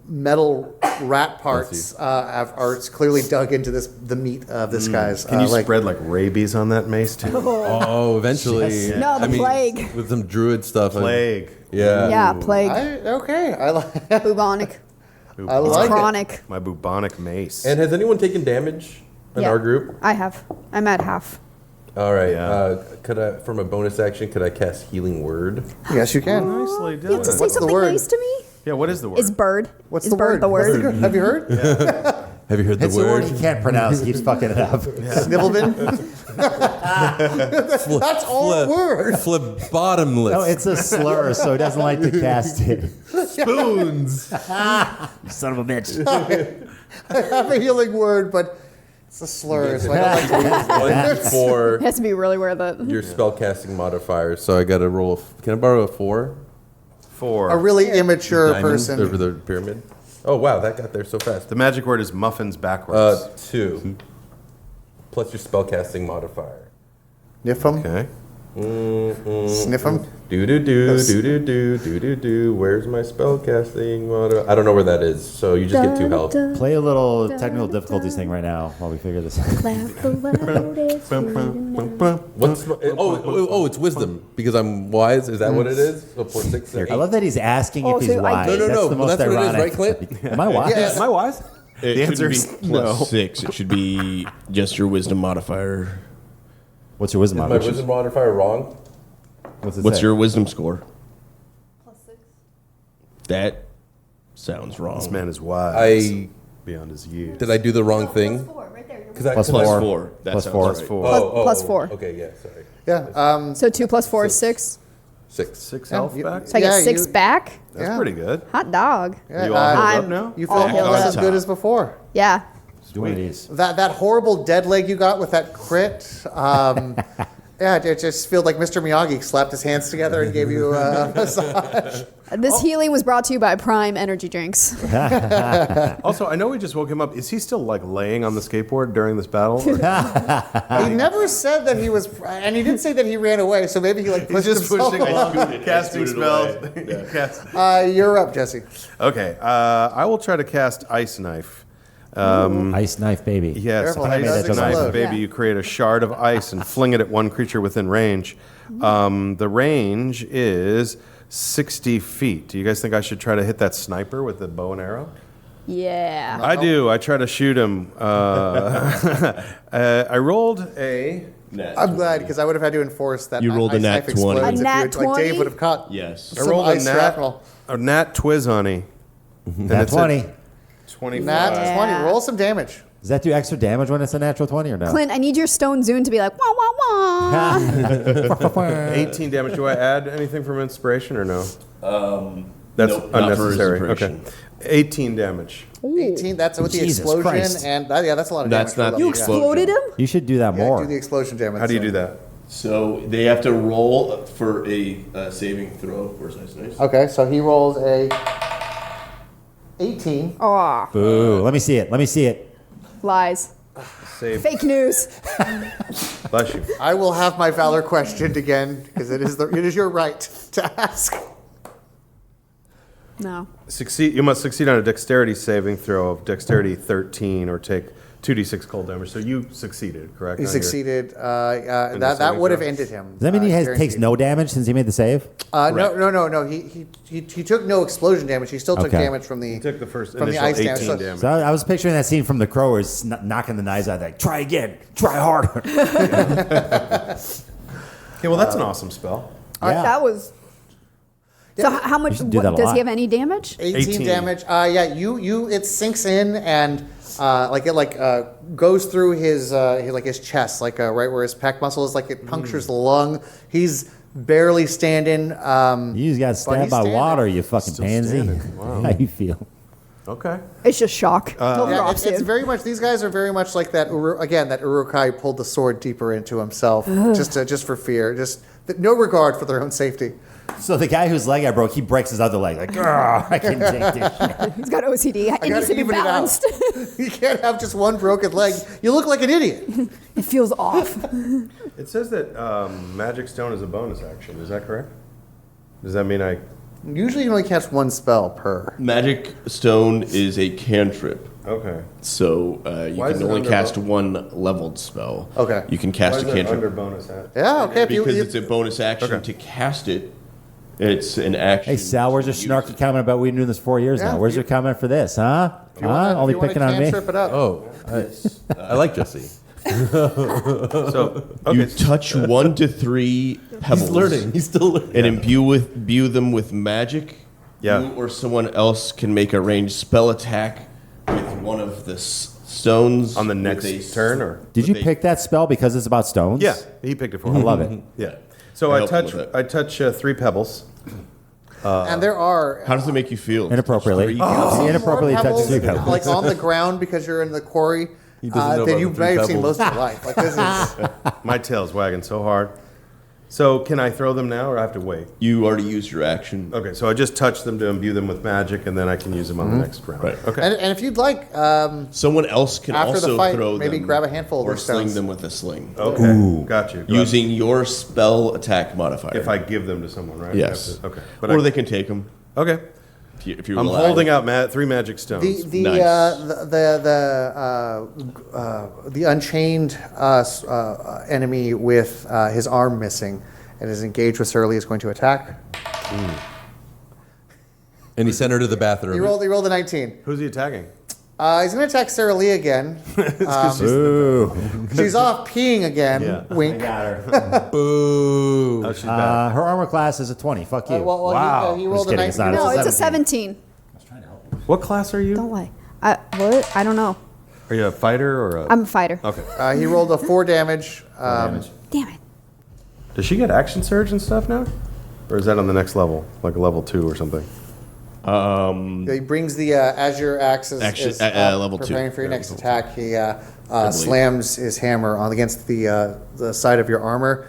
metal rat parts are clearly dug into the meat of this guy's. Can you spread like rabies on that mace too? Oh, eventually. No, the plague. With some druid stuff. Plague. Yeah. Yeah, plague. I like. Bubonic. I like it. Chronic. My bubonic mace. And has anyone taken damage in Yeah. our group? I have. I'm at half. All right. Yeah. Could I, from a bonus action, could I cast Healing Word? Yes, you can. Nicely You have to done. say What's the something word? nice to me. Yeah, what is the word? Is bird. What's is the bird word? the word? Have you heard? Have you heard the It's the word? word he can't pronounce. He keeps fucking it up. Snibblebin? That's all the word. Phlebotomless. No, it's a slur, so he doesn't like to cast it. spoons. You son of a bitch. I have a healing word, but it's a slur, so I don't like to use it. 1 for It has to be really worth it. your spellcasting modifier. So I got to roll. Can I borrow a 4? 4. A really immature Diamond person. over the pyramid. Oh wow, that got there so fast. The magic word is muffins backwards. 2 plus your spellcasting modifier. Sniff him. Okay. Sniff him. Do. Where's my spellcasting modifier? I don't know where that is. So you just get 2 health. Play a little technical difficulties thing right now while we figure this out. What's it's wisdom because I'm wise. Is that what it is? So 4, 6, I love that he's asking Oh, if he's so I wise. get- No. That's the most That's what it is, ironic. right, Clint? Am I wise? Yes. Am I wise? It The answer shouldn't is be plus no. 6. It should be just your wisdom modifier. What's your wisdom My modifier? wisdom modifier wrong? What's it What's say? your wisdom score? That sounds wrong. This man is wise. I beyond his years. did I do the wrong thing? Plus Plus 4. 4. That Plus sounds 4. right. Plus 4. Okay, yeah, sorry. Yeah. So 2 plus 4 is 6. 6. 6 Yeah, health you- back? So I get Yeah, 6 you- back. That's Yeah. pretty good. Hot dog. Are you all healed up I'm- now? You all feel healed almost up. as good as before. Yeah. Do one of these. That horrible dead leg you got with that crit. Yeah, it just felt like Mr. Miyagi slapped his hands together and gave you a massage. This healing was brought to you by Prime Energy Drinks. Also, I know we just woke him up. Is he still like laying on the skateboard during this battle? He never said that he was, and he did say that he ran away. So maybe he like He's pushed just himself pushing along. along, casting scooted spells. away. Cast- You're up, Jesse. Okay, I will try to cast Ice Knife. Ice knife, baby. Yes, Careful, I made that Ice joke Knife, myself. baby. Yeah. You create a shard of ice and fling it at one creature within range. The range is 60 feet. Do you guys think I should try to hit that sniper with the bow and arrow? Yeah. I do. I try to shoot him. I rolled a... I'm glad because I would have had to enforce that. You rolled a ice nat knife 20. explodes A if you nat had- like 20? Dave would have caught. Yes. I Some rolled ice shrapnel. a nat twiz honey. Nat 20. 25. Nat Yeah. 20. Roll some damage. Does that do extra damage when it's a natural 20 or no? Clint, I need your stone Zune to be like, wah, wah, wah. 18 damage. Do I add anything from inspiration or no? That's Nope, not for unnecessary. Okay. inspiration. 18 damage. 18. That's with the Jesus explosion, Christ. and that's a lot of That's damage. not for a the level. Exploded him? You should do that Yeah, more. do the explosion damage. How do you do that? So they have to roll for a saving throw. Where's nice? Okay, so he rolls a 18. Aw, Boo. Let me see it. Let me see it. lies. Save. Fake news. Bless you. I will have my valor questioned again because it is your right to ask. No. You must succeed on a dexterity saving throw of dexterity 13 or take 2d6 cold damage. So you succeeded, correct? He on your- succeeded. the That saving would have throw? ended him. Does that mean he takes guaranteed. no damage since he made the save? No. He took no explosion damage. He still took Okay. damage from the. He took the first from the initial ice 18 damage. So- damage. So I was picturing that scene from The Crow where he's knocking the knives out, like, try again, try harder. Okay, well, that's an awesome spell. Yeah. That was. So how much should do that a does lot. he have any damage? 18 damage. You it sinks in and goes through his chest, right where his pec muscle is, like it punctures the lung. He's barely standing. You just got but stabbed he's by standing. water, you fucking Still pansy. standing. Wow. How you feel? Okay. It's just shock. He'll Yeah, drop it's soon. very much. These guys are very much like that. That Urukai pulled the sword deeper into himself, just for fear, no regard for their own safety. So the guy whose leg I broke, he breaks his other leg. Like, "Grr, I can take this shit." He's got OCD. It gotta needs to be even it out. balanced. You can't have just one broken leg. You look like an idiot. It feels off. It says that Magic Stone is a bonus action. Is that correct? Does that mean I... Usually, you only cast one spell per. Magic Stone is a cantrip. Okay. So you Why is can it only under cast one leveled spell. Okay. You can Why cast is a it under cantrip. bonus action? Yeah. Okay. If Because you, it's a bonus action Okay. to cast it. It's an action. Hey, Sal, where's your to use snarky it. comment about we've been doing this 4 years Yeah, now? Where's you- your comment for this, huh? you wanna, Only if you wanna picking on me? cantrip it up. Oh, I like Jesse. So, okay. You touch 1 to 3 pebbles. He's learning. He's still learning. And imbue them with magic. Yeah. You or someone else can make a ranged spell attack with one of the stones On the with next a turn, or? Did you with a- pick that spell because it's about stones? Yeah, he picked it for I me. love it. Yeah. So I I helped him touch with it. I touch 3 pebbles. And there are How does it make you feel? Inappropriately. Three Oh. pebbles? He inappropriately more touches 3 pebbles, pebbles. like on the ground because you're in the quarry. He doesn't know Then about you the 3 may have seen pebbles. most of your life. Like this is. My tail's wagging so hard. So can I throw them now, or I have to wait? You already used your action. Okay, so I just touch them to imbue them with magic, and then I can use them on the next round. Right. Okay. And if you'd like, Someone else can After the also fight, throw maybe them grab a handful of or these sling stones. them with a sling. Okay. Got you. Using your spell attack modifier. If I give them to someone, right? Yes. Okay. Or they can take them Okay. if you I'm allow. holding out 3 magic stones. Nice. the unchained enemy with his arm missing and is engaged with Sara Lee is going to attack. And he sent her to the bathroom. He rolled a 19. Who's he attacking? He's going to attack Sara Lee again. Ooh. She's off peeing again. Yeah. Wink. Got her. Boo. Oh, she's back. Her armor class is a 20. Fuck you. Wow. He rolled Just a kidding, it's 19. not. No, It's it's a 17. What class are you? Don't lie. What? I don't know. Are you a fighter or a? I'm a fighter. Okay. He rolled a 4 damage. Damn it. Does she get action surge and stuff now? Or is that on the next level, like a level 2 or something? He brings the as your axe is, Action- is level 2. preparing for your Yeah, next level attack. He slams his hammer on against the side of your armor.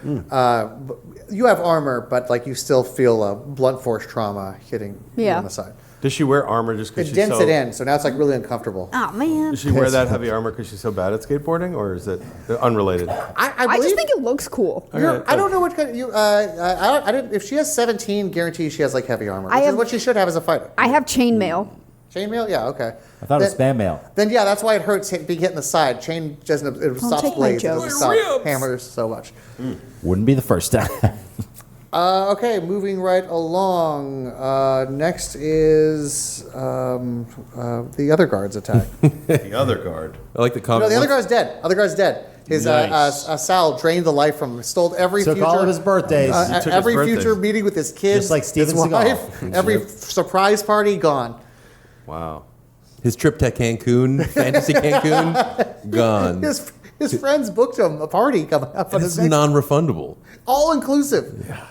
You have armor, but like you still feel a blunt force trauma hitting you Yeah. on the side. Does she wear armor just because It she's dents so? it in, so now it's like really uncomfortable. Oh man. Does she wear that heavy armor because she's so bad at skateboarding, or is it unrelated? I I believe just think it looks cool. I don't know what kind of you. I don't. If she has 17, guarantee she has like heavy armor, which is have- what she should have as a fighter. I have chainmail. Chainmail, yeah, okay. I thought it was spam mail. Then yeah, that's why it hurts being hit in the side. Chain doesn't. It stops take my blades. It jokes. doesn't stop hammers so much. Wouldn't be the first time. Okay, moving right along. Next is the other guard's attack. The other guard. I like the No, comment. the other guard's dead. Other guard's dead. His Nice. Sal drained the life from him. Stole every Took future. all of his birthdays. He took his Every birthdays. future meeting with his kids, Just like Steven his Seagal. wife, every surprise party gone. Wow. His trip to Cancun, fantasy Cancun, gone. His friends booked him a party coming up on And his it's next, non-refundable. all inclusive. Yeah.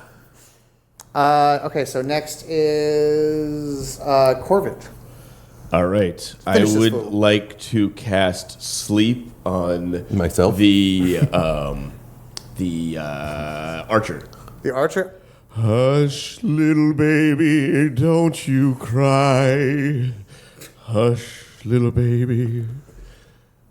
Okay, so next is Corvin. All right. I Finish this would fool. like to cast sleep on Myself? the archer. The archer. Hush, little baby, don't you cry. Hush, little baby,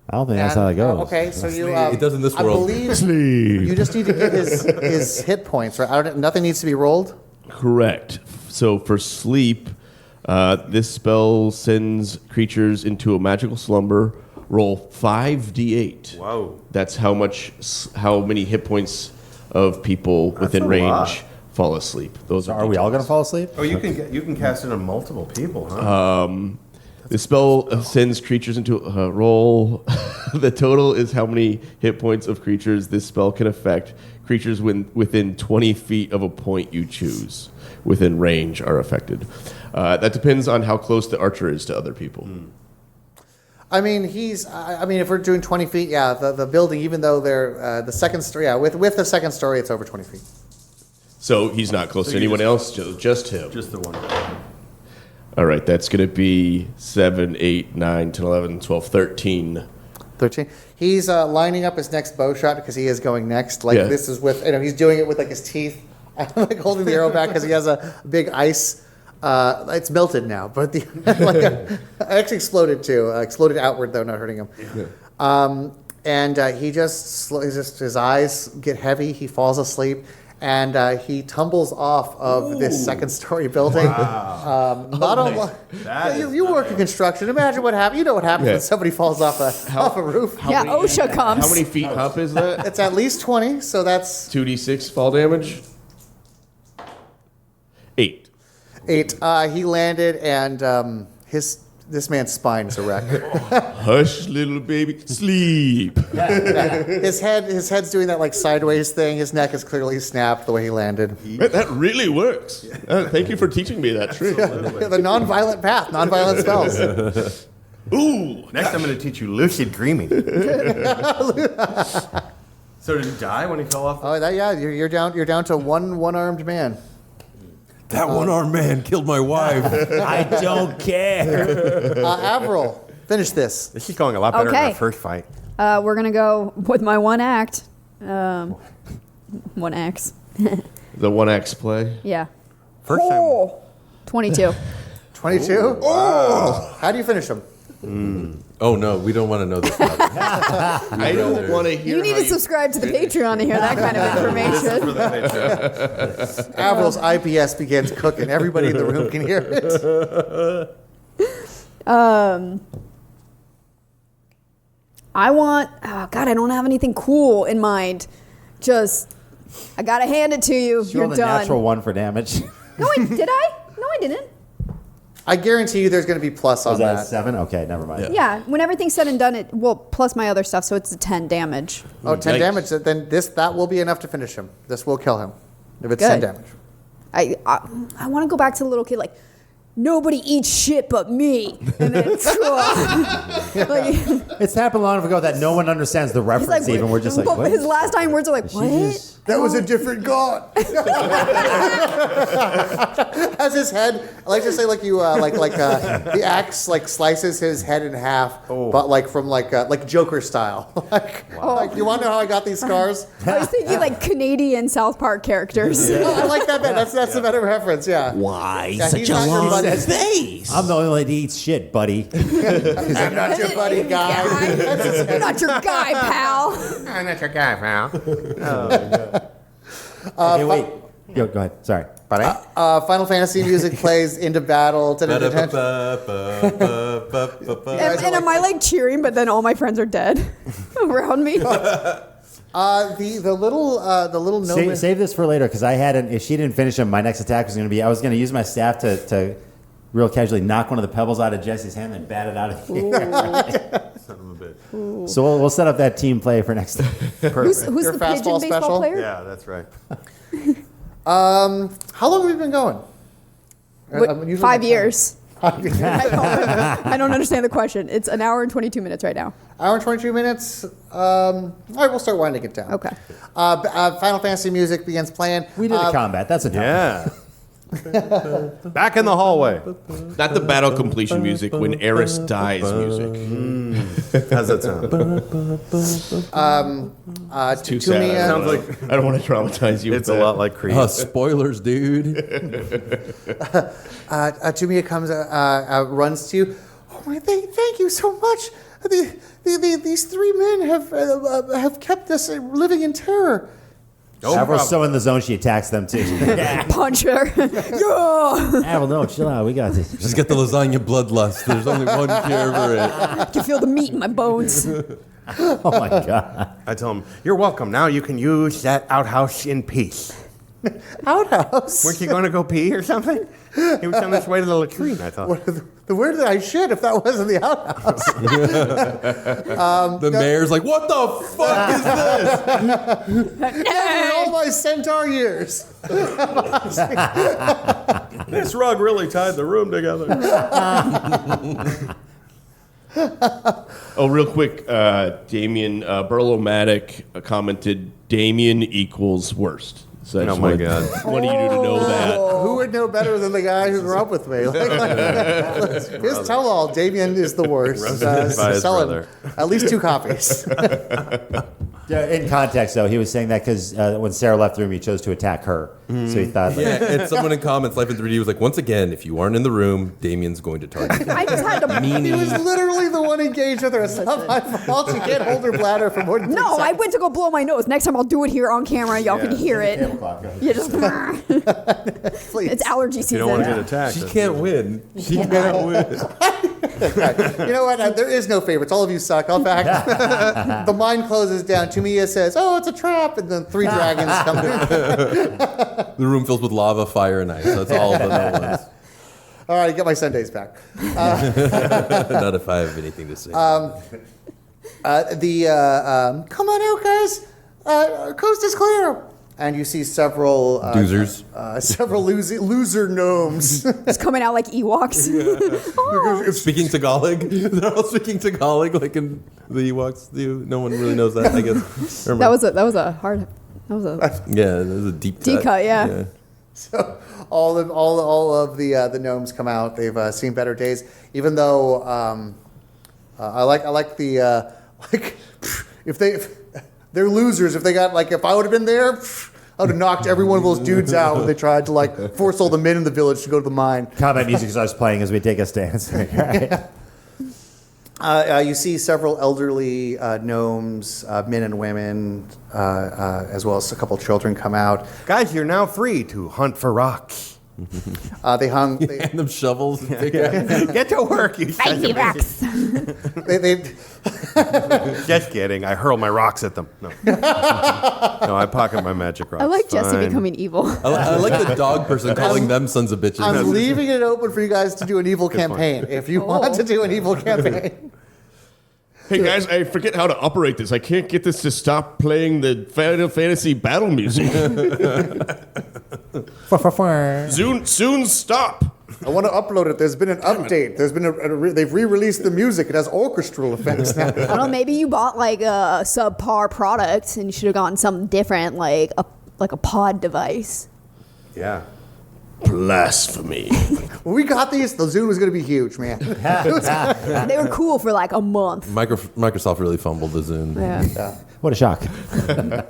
I don't think that's how it goes. Okay, so you. It does in this world. I believe you just need to get his hit points, right? Nothing needs to be rolled. Correct. So for sleep, this spell sends creatures into a magical slumber. Roll 5d8. Whoa. That's how many hit points of people within a range lot. fall asleep. Those Are we all going to fall asleep? Oh, you can cast it on multiple people, huh? The spell sends creatures into a roll. The total is how many hit points of creatures this spell can affect. Creatures within 20 feet of a point you choose within range are affected. That depends on how close the archer is to other people. I mean, if we're doing 20 feet, yeah, the building, even though they're the second story, yeah, with the second story, it's over 20 feet. So he's not close to anyone else, just him. Just the one. All right, that's going to be 7, 8, 9, 10, 11, 12, 13. 13. He's lining up his next bow shot because he is going next. Like this is with, he's doing it with like his teeth, like holding the arrow back because he has a big ice. It's melted now, but it actually exploded too. Exploded outward though, not hurting him. Yeah. And his eyes get heavy. He falls asleep. And he tumbles off of this second-story building. Wow. You work in construction. Imagine what happens. You know what happens when somebody falls off a roof. OSHA comes. How many feet up is that? It's at least 20, so that's 2d6 fall damage? 8. 8. He landed, and this man's spine is a wreck. Hush, little baby, sleep. His head's doing that like sideways thing. His neck is clearly snapped the way he landed. That really works. Thank you for teaching me that trick. The non-violent path, non-violent spells. Ooh. Next, I'm going to teach you lucid dreaming. So did he die when he fell off? Oh, you're down. You're down to one-armed man. That one-armed man killed my wife. I don't care. Avril, finish this. She's going a lot better than Okay. her first fight. We're going to go with my one act. One axe. The one axe play. Yeah. First time. 22. 22. Oh, how do you finish him? Oh, no, we don't want to know this. I don't want to hear You need how to subscribe to the Patreon to hear that kind of information. Avril's IBS begins cooking. Everybody in the room can hear it. I don't have anything cool in mind. I got to hand it to you. You You're rolled a done. natural 1 for damage. No, did I? No, I didn't. I guarantee you there's going to be plus on Was that a that. 7? Okay, never mind. Yeah, when everything's said and done, plus my other stuff, so it's a 10 damage. Oh, 10 Yikes. damage. Then that will be enough to finish him. This will kill him if it's Good. 10 damage. I want to go back to the little kid, like, nobody eats shit but me. And then, It's happened long enough ago that no one understands the he's reference even. We're just like, but what? his last dying words are like, She what? just- That was a different god. As his head, I like to say, like you, the axe like slices his head in half, but like from like Joker style. like you want to know how I got these scars? I was thinking like Canadian South Park characters. I like that better. That's the better reference. Yeah. Why Yeah, he's not your buddy. face? I'm the only one that eats shit, buddy. I'm not your buddy, guy. I'm not your guy, pal. I'm not your guy, pal. Okay, wait. Yo, go ahead. Sorry. Final Fantasy music plays into battle. And am I like cheering, but then all my friends are dead around me? The little gnome. Save this for later because if she didn't finish him, my next attack was going to be, I was going to use my staff to real casually knock one of the pebbles out of Jesse's hand and bat it out of the air. Son of a bitch. So we'll set up that team play for next time. Who's Your the fastball pigeon baseball special? player? Yeah, that's right. How long have we been going? Usually 5 like years. 5 years. I don't understand the question. It's an hour and 22 minutes right now. Hour and 22 minutes. All right, we'll start winding it down. Okay. Final Fantasy music begins playing. We did a combat. That's a Yeah. Back in the hallway. Not the battle completion music when Eris dies music. How's that sound? Too sad. Sounds like I don't want to traumatize you. it's with a that. lot like Creed. Spoilers, dude. Tumia comes, runs to you. Oh my, thank you so much. These three men have kept us living in terror. Avril's so in the zone, she attacks them too. Punch her. Yeah. Avril, no, chill out. We got this. Just get the lasagna bloodlust. There's only one cure for it. I can feel the meat in my bones. Oh my god. I tell him, "You're welcome. Now you can use that outhouse in peace." Outhouse? Weren't you going to go pee or something? He was on his way to the latrine, I thought. Where did I shit if that wasn't the outhouse? The mayor's like, what the fuck is this? In all my centaur years. This rug really tied the room together. Oh, real quick, Damian Burlomatic commented, Damian equals worst. So I Oh just my wanted- God. wanted you to know that. Who would know better than the guy who grew up with me? His tell-all, Damien is the worst. Roasted by his Selling brother. at least 2 copies. Yeah, in context, though, he was saying that because when Sarah left the room, he chose to attack her. So he thought, like, Yeah, and someone in comments, Life in 3D was like, once again, if you aren't in the room, Damien's going to target you. I just had to. He was literally the one engaged with her. It's not my fault. She can't hold her bladder for more than 3 No, I seconds. went to go blow my nose. Next time I'll do it here on camera. Y'all can hear it. You just. Please. It's allergy You don't want to season. get attacked. She can't win. She can't win. You know what? There is no favorites. All of you suck. In fact, the mind closes down. Tumiya says, "Oh, it's a trap," and then 3 dragons come in. The room fills with lava, fire, and ice. That's all the no ones. All right, get my Sundays back. Not if I have anything to say. Come on out, guys. Coast is clear. And you see several Doozers. several loser gnomes. It's coming out like Ewoks. Speaking Tagalog. They're all speaking Tagalog like in the Ewoks do. No one really knows that, I guess. That was a hard. That was a Yeah, that was a deep cut. deep cut. Yeah. So all of the gnomes come out. They've seen better days. Even though I like the if they're losers. If they got if I would have been there, I would have knocked every one of those dudes out when they tried to force all the men in the village to go to the mine. combat music starts playing as we take a stance. Right? You see several elderly gnomes, men and women, as well as a couple children come out. Guys, you're now free to hunt for rocks. They hung. And them shovels. And pickaxes. Get to work, you sons of bitches. They Just kidding. I hurl my rocks at them. No. No, I pocket my magic rocks. I like Jesse Fine. becoming evil. I like the dog person calling them sons of bitches. I'm leaving it open for you guys to do an evil campaign. If you want to do an evil campaign. Hey guys, I forget how to operate this. I can't get this to stop playing the Final Fantasy battle music. Soon stop. I want to upload it. There's been an update. There's been they've re-released the music. It has orchestral effects now. I don't know. Maybe you bought a subpar product and you should have gotten something different, like a pod device. Yeah. Blasphemy. When we got these, the Zoom was going to be huge, man. They were cool for a month. Microsoft really fumbled the Zune. Yeah. What a shock.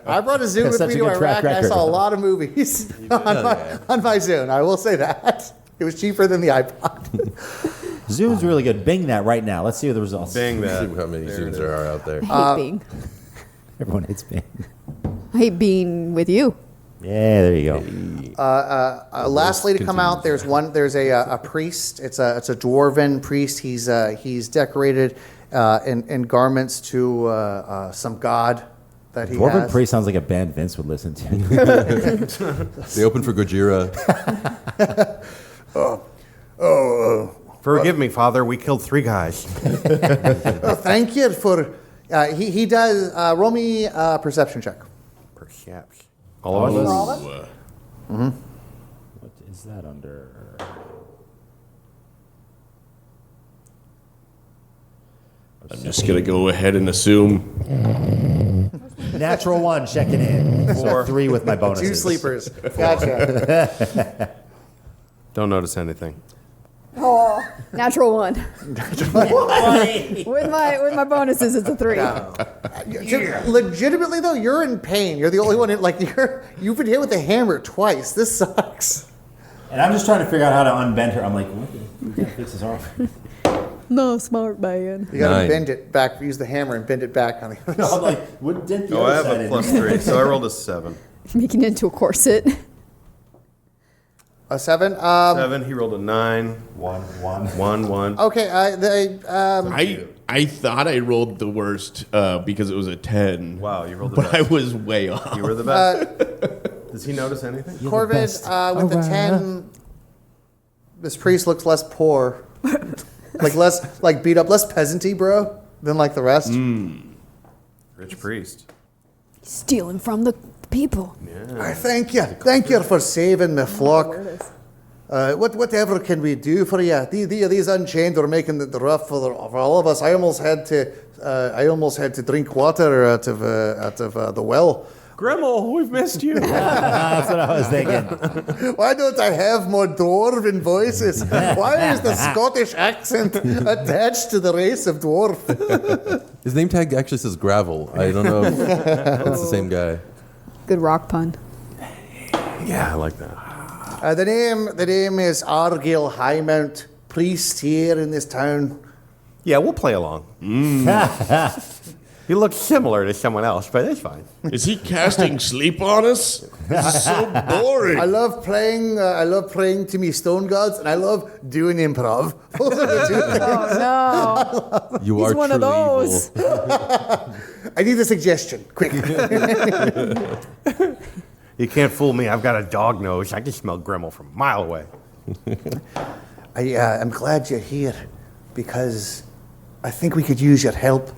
I brought a Zoom with Such me a to good track Iraq. And I record. saw a lot of movies on my Zoom. I will say that. It was cheaper than the iPod. Zoom's really good. Bing that right now. Let's see the results. Bang See that. how many Zunes there are out there. I hate being. Everyone hates Bing. I hate being with you. Yeah, there you go. Lastly, to come out, there's a priest. It's a dwarven priest. He's decorated in garments to some god that he Dwarven has. Priest sounds like a band Vince would listen to. They open for Gojira. Forgive me, Father. We killed 3 guys. Oh, thank you for. He does. Roll me a perception check. Perhaps. All of us? What is that under? I'm just going to go ahead and assume. Natural 1 checking in. 3 with my bonuses. 2 sleepers. Gotcha. Don't notice anything. Oh, natural 1. with my bonuses, it's a 3. Legitimately though, you're in pain. You're the only one. You've been hit with a hammer twice. This sucks. And I'm just trying to figure out how to unbend her. I'm like, what? We gotta fix this off. No, smart man. You gotta 9. bend it back. Use the hammer and bend it back on the other I'm side. like, what did the Oh, I other have side a plus 3, so I rolled a 7. Making it into a corset. A 7. 7. He rolled a 9. 1, 1. 1, 1. Okay. I thought I rolled the worst because it was a 10. Wow, you rolled the But I best. was way off. You were the best. Does he notice anything? Corvid, with the 10, this priest looks less poor. less beat up, less peasanty, bro, than like the rest. Rich priest. Stealing from the people. I thank you. Thank you for saving the flock. Whatever can we do for you? These Unchained are making it rough for all of us. I almost had to drink water out of the well. Gremmel, we've missed you. That's what I was thinking. Why don't I have more dwarven voices? Why is the Scottish accent attached to the race of dwarf? His name tag actually says Gravel. I don't know if it's the same guy. Good rock pun. Yeah, I like that. The name is Argyll Highmount, priest here in this town. Yeah, we'll play along. He looks similar to someone else, but it's fine. Is he casting sleep on us? This is so boring. I love praying to me stone gods, and I love doing improv. Those are the two things. Oh no. You He's are one of truly those. evil. I need a suggestion, quick. You can't fool me. I've got a dog nose. I can smell Gremmel from a mile away. I'm glad you're here because I think we could use your help.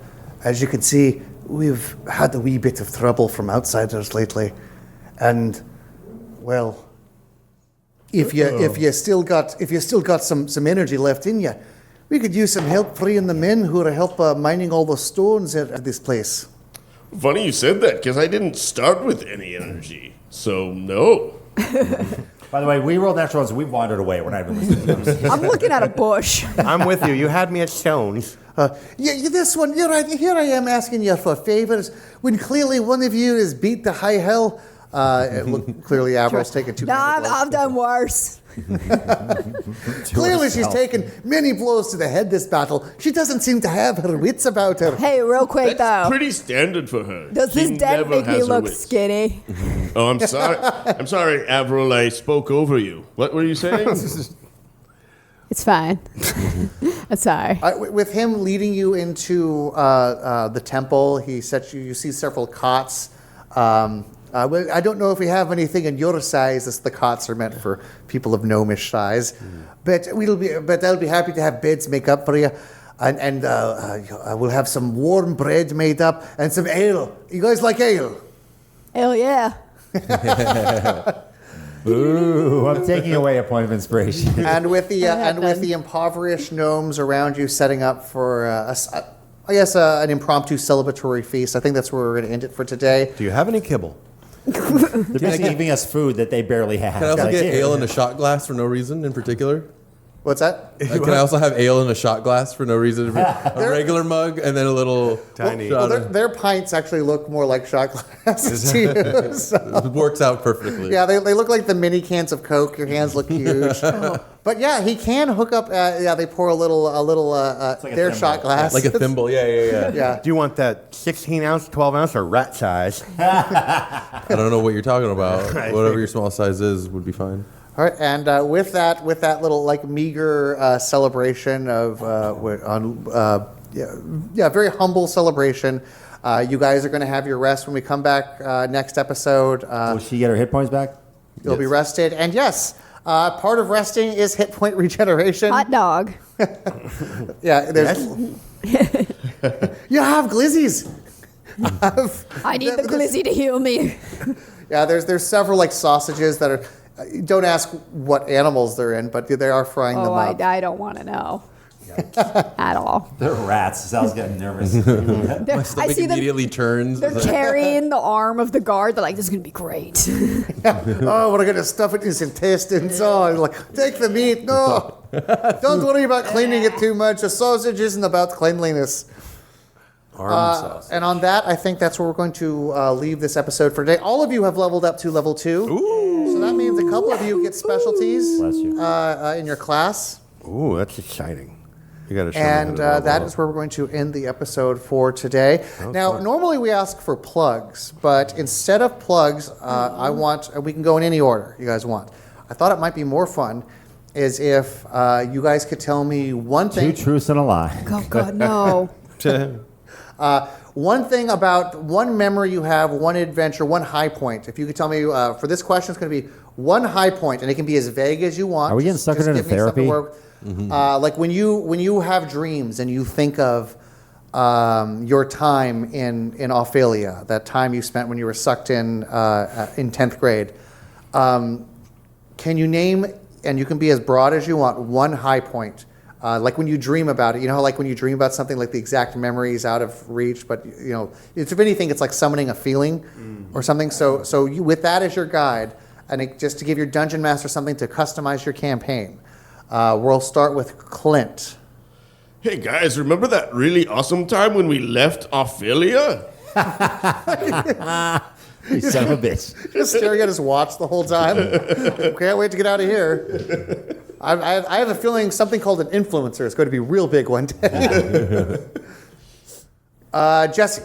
As you can see, we've had a wee bit of trouble from outsiders lately, and well, if you still got some energy left in you, we could use some help freeing the men who are mining all the stones at this place. Funny you said that because I didn't start with any energy. So, no. By the way, we rolled natural ones. We wandered away. We're not even listening. I'm looking at a bush. I'm with you. You had me at stones. This one, you're right. Here I am asking you for favors when clearly one of you is beat to high hell. Clearly, Avril's taken too many Nah, blows. I've done worse. Clearly, she's taken many blows to the head this battle. She doesn't seem to have her wits about her. Hey, real quick That's though. pretty standard for her. Does She this dent never make me has her look wits. skinny? Oh, I'm sorry. I'm sorry, Avril. I spoke over you. What were you saying? It's fine. That's all right. With him leading you into the temple, you see several cots. I don't know if we have anything in your size, as the cots are meant for people of gnomish size, but I'll be happy to have beds make up for you, and we'll have some warm bread made up and some ale. You guys like ale? Hell yeah. Ooh, I'm taking away a point of inspiration. And with the have none. impoverished gnomes around you, setting up for an impromptu celebratory feast. I think that's where we're going to end it for today. Do you have any kibble? They're basically giving us food that they barely have. Can I also Like, get here. ale in a shot glass for no reason in particular? What's that? Can I also have ale in a shot glass for no reason? A regular mug and then a little Tiny. shot Well, of- their pints actually look more like shot glasses to you. So. It works out perfectly. Yeah, they look like the mini cans of Coke. Your hands look huge. But yeah, he can hook up. They pour a little like a their thimble. shot glass. Like a thimble. Yeah. Yeah. Do you want that 16 ounce, 12 ounce, or rat size? I don't know what you're talking about. Whatever your small size is would be fine. All right, and with that little like meager celebration of very humble celebration. You guys are going to have your rest when we come back next episode. Will she get her hit points back? You'll be rested, and yes, part of resting is hit point regeneration. Hot dog. Yeah, there's. You have glizzies. I need the glizzy to heal me. Yeah, there's several like sausages that are. Don't ask what animals they're in, but they are frying them Oh, up. I don't want to know. At all. They're rats. Sal's getting nervous. I Stomach see them. immediately turns. They're carrying the arm of the guard. They're like, this is going to be great. Oh, we're gonna stuff it in his intestines. Oh, and like take the meat. No, don't worry about cleaning it too much. A sausage isn't about cleanliness. And on that, I think that's where we're going to leave this episode for today. All of you have leveled up to level 2. Ooh. So that means a couple of you get specialties Bless you. in your class. Ooh, that's exciting. You got to show me And how to level that up. is where we're going to end the episode for today. Now, normally we ask for plugs, but instead of plugs, we can go in any order you guys want. I thought it might be more fun is if you guys could tell me one thing. 2 truths and a lie. Oh God, no. One thing about one memory you have, one adventure, one high point. If you could tell me, for this question, it's going to be one high point, and it can be as vague as you want. Are we getting suckered into give me something therapy? where- like when you have dreams and you think of your time in Ophelia, that time you spent when you were sucked in 10th grade. Can you name, and you can be as broad as you want, one high point? Like when you dream about it, like when you dream about something, like the exact memory is out of reach, but if anything, it's like summoning a feeling or something. So you, with that as your guide, and just to give your dungeon master something to customize your campaign, we'll start with Clint. Hey guys, remember that really awesome time when we left Ophelia? You son of a bitch. Just staring at his watch the whole time. Can't wait to get out of here. I have a feeling something called an influencer is going to be real big one day. Jesse.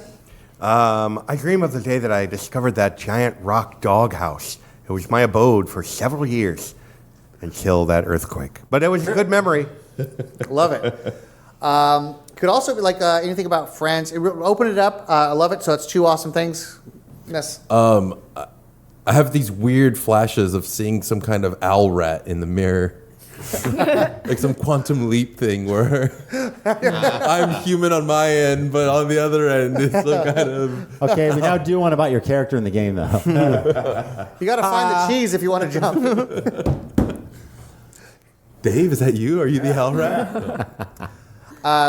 I dream of the day that I discovered that giant rock doghouse. It was my abode for several years until that earthquake. But it was a good memory. Love it. Could also be like anything about friends. Open it up. I love it. So it's 2 awesome things. Yes. I have these weird flashes of seeing some kind of owl rat in the mirror. Like some quantum leap thing where I'm human on my end, but on the other end, it's some kind of... Okay, we now do one about your character in the game, though. You got to find the cheese if you want to jump. Dave, is that you? Are you the owl rat?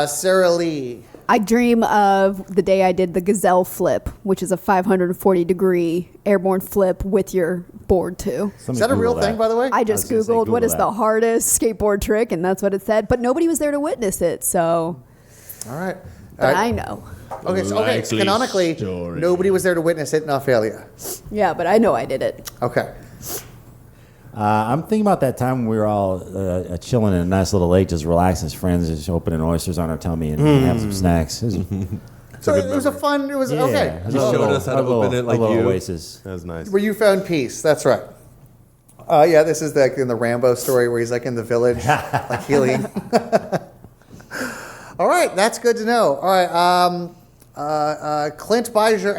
Sara Lee. I dream of the day I did the gazelle flip, which is a 540-degree airborne flip with your board too. Is that a real thing, by the way? I just was gonna say, Googled what Google is that. the hardest skateboard trick, and that's what it said. But nobody was there to witness it, so. All right. But I know. Okay, so Likely canonically, story. nobody was there to witness it in Ophelia. Yeah, but I know I did it. Okay. I'm thinking about that time when we were all chilling in a nice little lake, just relaxing as friends, just opening oysters on our tummy and having some snacks. It was, So it was a fun, it was, okay. it was You a showed little- us how to a little- open it like a little you. oasis. That was nice. Where you found peace, that's right. Yeah, this is like in the Rambo story where he's like in the village, like healing. All right, that's good to know. All right, Clint buys your.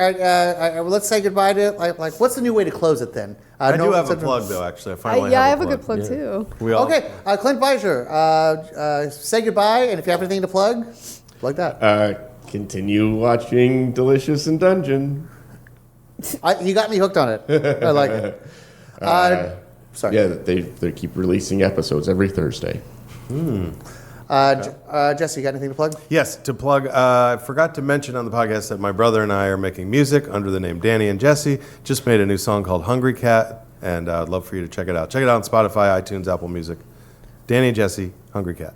Let's say goodbye to like. What's the new way to close it then? I do have a plug, though, actually. I finally I have have a good plug too. We all, Okay, Clint Beischer, say goodbye, and if you have anything to plug that. Continue watching Delicious in Dungeon. You got me hooked on it. I like it. Sorry. Yeah, they keep releasing episodes every Thursday. Jesse, you got anything to plug? Yes, to plug, I forgot to mention on the podcast that my brother and I are making music under the name Danny and Jesse. Just made a new song called Hungry Cat, and I'd love for you to check it out. Check it out on Spotify, iTunes, Apple Music. Danny and Jesse, Hungry Cat.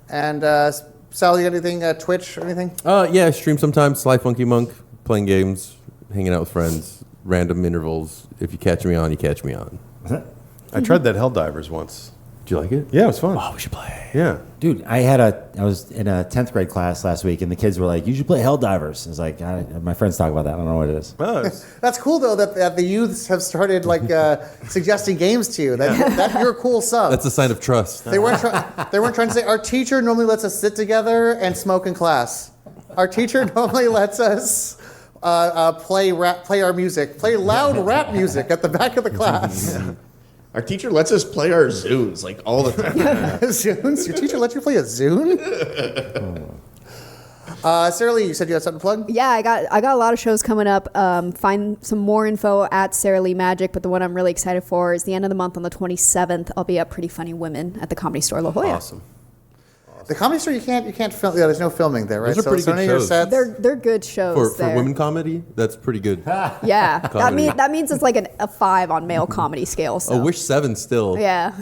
And Sal, you got anything, Twitch or anything? Yeah, I stream sometimes. Sly Funky Monk, playing games, hanging out with friends, random intervals. If you catch me on, you catch me on. I tried that Helldivers once. Did you like it? Yeah, it was fun. Oh, we should play. Yeah. Dude, I was in a 10th grade class last week, and the kids were like, "You should play Helldivers." I was like, my friends talk about that. I don't know what it is. Oh, it's- That's cool though that the youths have started like suggesting games to you. That you're a cool sub. That's a sign of trust. They weren't trying to say our teacher normally lets us sit together and smoke in class. Our teacher normally lets us play our music, play loud rap music at the back of the class. Our teacher lets us play our Zunes like all the time. Zunes? Your teacher lets you play a Zune? Sara Lee, you said you had something to plug? Yeah, I got a lot of shows coming up. Find some more info at Sara Lee Magic, but the one I'm really excited for is the end of the month on the 27th. I'll be at Pretty Funny Women at the Comedy Store La Jolla. awesome. The Comedy Store, you can't film. Yeah, there's no filming there, right? Those are pretty so good none of your shows. sets. They're good shows For there. women comedy, that's pretty good. Yeah, Comedy. that means it's like a 5 on male comedy scale. So. I wish 7 still. Yeah.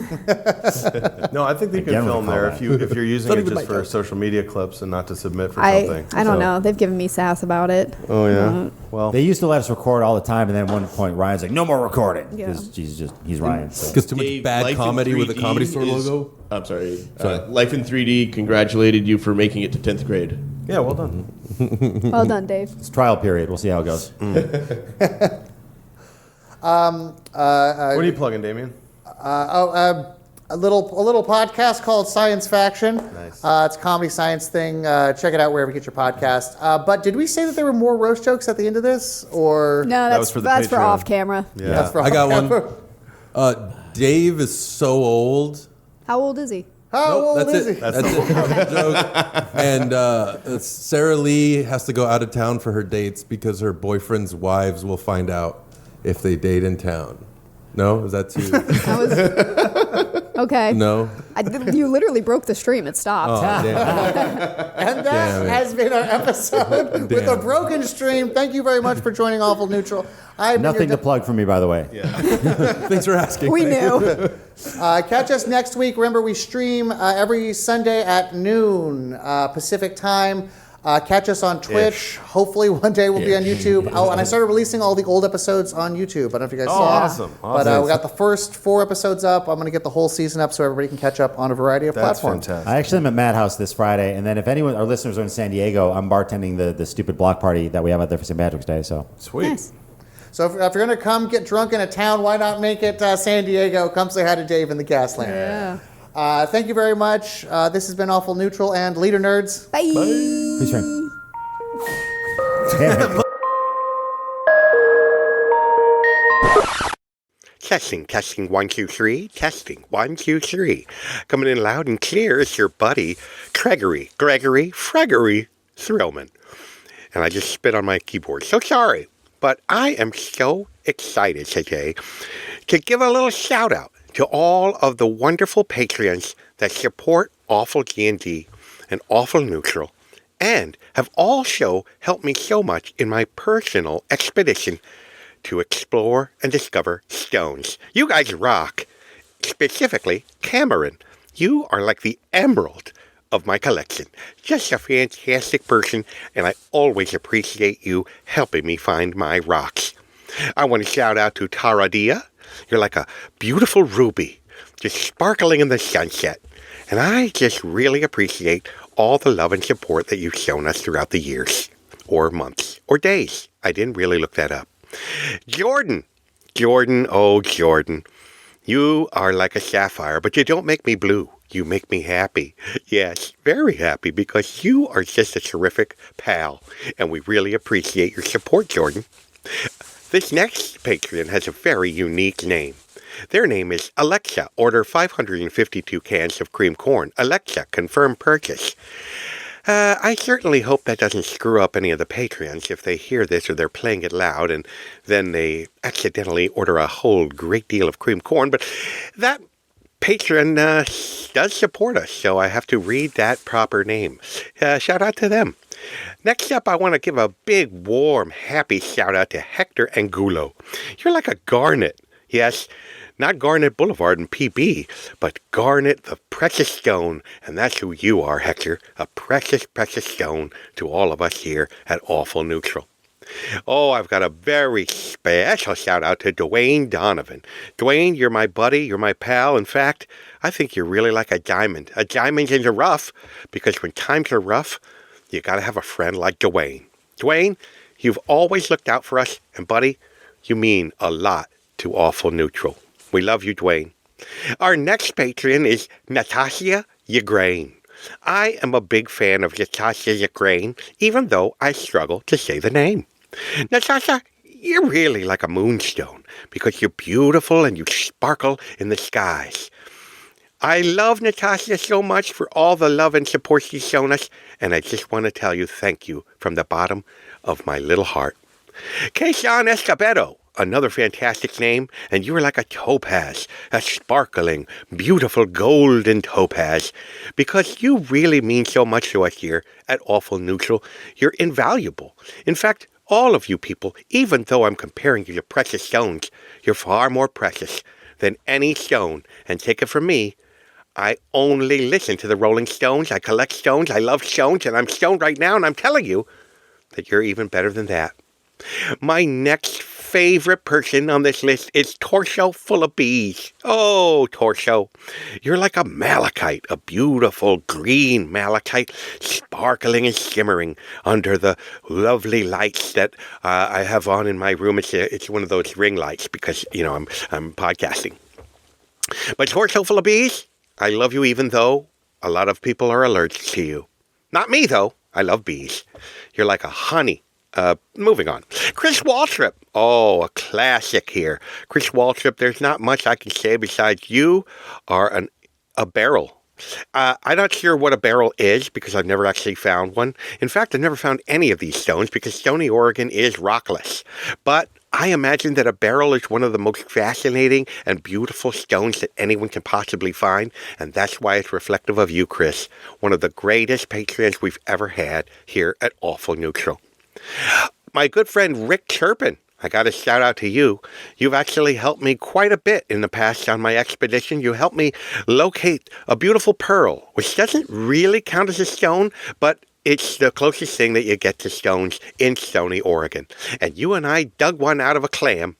No, I think you Again can with film a there callback. if you're using Not it even just my for joke. social media clips and not to submit for I something. don't So- know. They've given me sass about it. Oh yeah. Well, They used to let us record all the time, and then at one point Ryan's like, "No more recording," Yeah. because he's Ryan. So. Because too much Dave, bad Life in comedy with a 3D Comedy Store is logo. I'm sorry. Life in 3D congratulated you for making it to 10th grade. Yeah, well done. Well done, Dave. It's trial period. We'll see how it goes. What are you plugging, Damian? A little podcast called Science Faction. Nice. It's a comedy science thing. Check it out wherever you get your podcast. But did we say that there were more roast jokes at the end of this, or No, was for the that's for Patreon. off camera. Yeah. That's for I got one. Dave is so old. How old is he? How old That's is it. he? That's it. Joke. And Sara Lee has to go out of town for her dates because her boyfriend's wives will find out if they date in town. No? Is that too? That was okay. No? You literally broke the stream. It stopped. Oh, damn. And that Damn it. has been our episode with a Damn. broken stream. Thank you very much for joining Awful Neutral. I've been Nothing your to plug for me, by the way. Thanks for asking. We knew. Catch us next week. Remember, we stream every Sunday at noon Pacific time. Catch us on Twitch. Hopefully one day we'll be on YouTube. Oh, and I started releasing all the old episodes on YouTube. I don't know if you guys saw. Awesome. But we got the first 4 episodes up. I'm going to get the whole season up so everybody can catch up on a variety of That's platforms. fantastic. I actually am at Madhouse this Friday, and then if anyone, our listeners are in San Diego, I'm bartending the stupid block party that we have out there for St. Patrick's Day. So Sweet. Nice. So if you're going to come get drunk in a town, why not make it San Diego? Come say hi to Dave in the Gaslamp. Yeah. Thank you very much. This has been Awful Neutral and Leader Nerds. Bye. please stream. Damn it. Testing, 1, 2, 3. Testing, 1, 2, 3. Coming in loud and clear is your buddy, Gregory Thrillman. And I just spit on my keyboard. So sorry, but I am so excited today to give a little shout out to all of the wonderful Patreons that support Awful D&D and Awful Neutral and have also helped me so much in my personal expedition to explore and discover stones. You guys rock. Specifically, Cameron. You are like the emerald of my collection. Just a fantastic person, and I always appreciate you helping me find my rocks. I want to shout out to Taradia. You're like a beautiful ruby, just sparkling in the sunset. And I just really appreciate all the love and support that you've shown us throughout the years, or months, or days. I didn't really look that up. Jordan, oh Jordan, you are like a sapphire, but you don't make me blue. You make me happy. Yes, very happy, because you are just a terrific pal, and we really appreciate your support, Jordan. This next Patreon has a very unique name. Their name is Alexa. Order 552 cans of cream corn. Alexa, confirm purchase. I certainly hope that doesn't screw up any of the Patreons if they hear this or they're playing it loud and then they accidentally order a whole great deal of cream corn. But that Patreon does support us, so I have to read that proper name. Shout out to them. Next up, I want to give a big, warm, happy shout out to Hector Angulo. You're like a garnet. Yes, not Garnet Boulevard in PB, but Garnet the precious stone. And that's who you are, Hector. A precious, precious stone to all of us here at Awful Neutral. Oh, I've got a very special shout out to Dwayne Donovan. Dwayne, you're my buddy, you're my pal. In fact, I think you're really like a diamond. A diamond in the rough, because when times are rough, you gotta have a friend like Dwayne. Dwayne, you've always looked out for us, and buddy, you mean a lot to Awful Neutral. We love you, Dwayne. Our next Patreon is Natasha Yagrain. I am a big fan of Natasha Yagrain, even though I struggle to say the name. Natasha, you're really like a moonstone, because you're beautiful and you sparkle in the skies. I love Natasha so much for all the love and support she's shown us, and I just want to tell you thank you from the bottom of my little heart. Keishan Escobedo, another fantastic name, and you're like a topaz, a sparkling, beautiful golden topaz, because you really mean so much to us here at Awful Neutral. You're invaluable. In fact, all of you people, even though I'm comparing you to precious stones, you're far more precious than any stone. And take it from me, I only listen to the Rolling Stones, I collect stones, I love stones, and I'm stoned right now, and I'm telling you that you're even better than that. My next favorite person on this list is Torso Full of Bees. Oh, Torso, you're like a malachite, a beautiful green malachite, sparkling and shimmering under the lovely lights that I have on in my room. It's one of those ring lights because, I'm podcasting. But Torso Full of Bees, I love you even though a lot of people are allergic to you. Not me, though. I love bees. You're like a honey. Moving on. Chris Waltrip. Oh, a classic here. Chris Waltrip, there's not much I can say besides you are a barrel. I'm not sure what a barrel is because I've never actually found one. In fact, I've never found any of these stones because Stony, Oregon is rockless. But I imagine that a barrel is one of the most fascinating and beautiful stones that anyone can possibly find, and that's why it's reflective of you, Chris, one of the greatest patrons we've ever had here at Awful Neutral. My good friend Rick Turpin, I got to shout out to you. You've actually helped me quite a bit in the past on my expedition. You helped me locate a beautiful pearl, which doesn't really count as a stone, but it's the closest thing that you get to stones in Stony, Oregon. And you and I dug one out of a clam,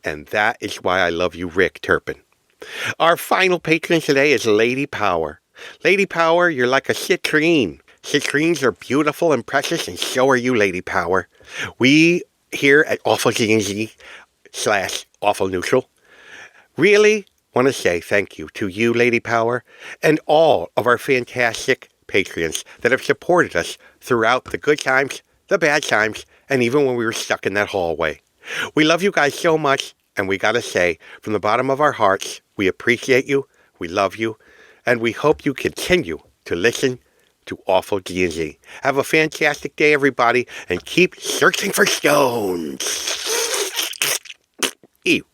and that is why I love you, Rick Turpin. Our final patron today is Lady Power. Lady Power, you're like a citrine. Citrines are beautiful and precious, and so are you, Lady Power. We here at awfuldnd/Awful Neutral really want to say thank you to you, Lady Power, and all of our fantastic patrons that have supported us throughout the good times, the bad times, and even when we were stuck in that hallway. We love you guys so much, and we gotta say, from the bottom of our hearts, we appreciate you, we love you, and we hope you continue to listen to Awful D&D. Have a fantastic day, everybody, and keep searching for stones. Ew.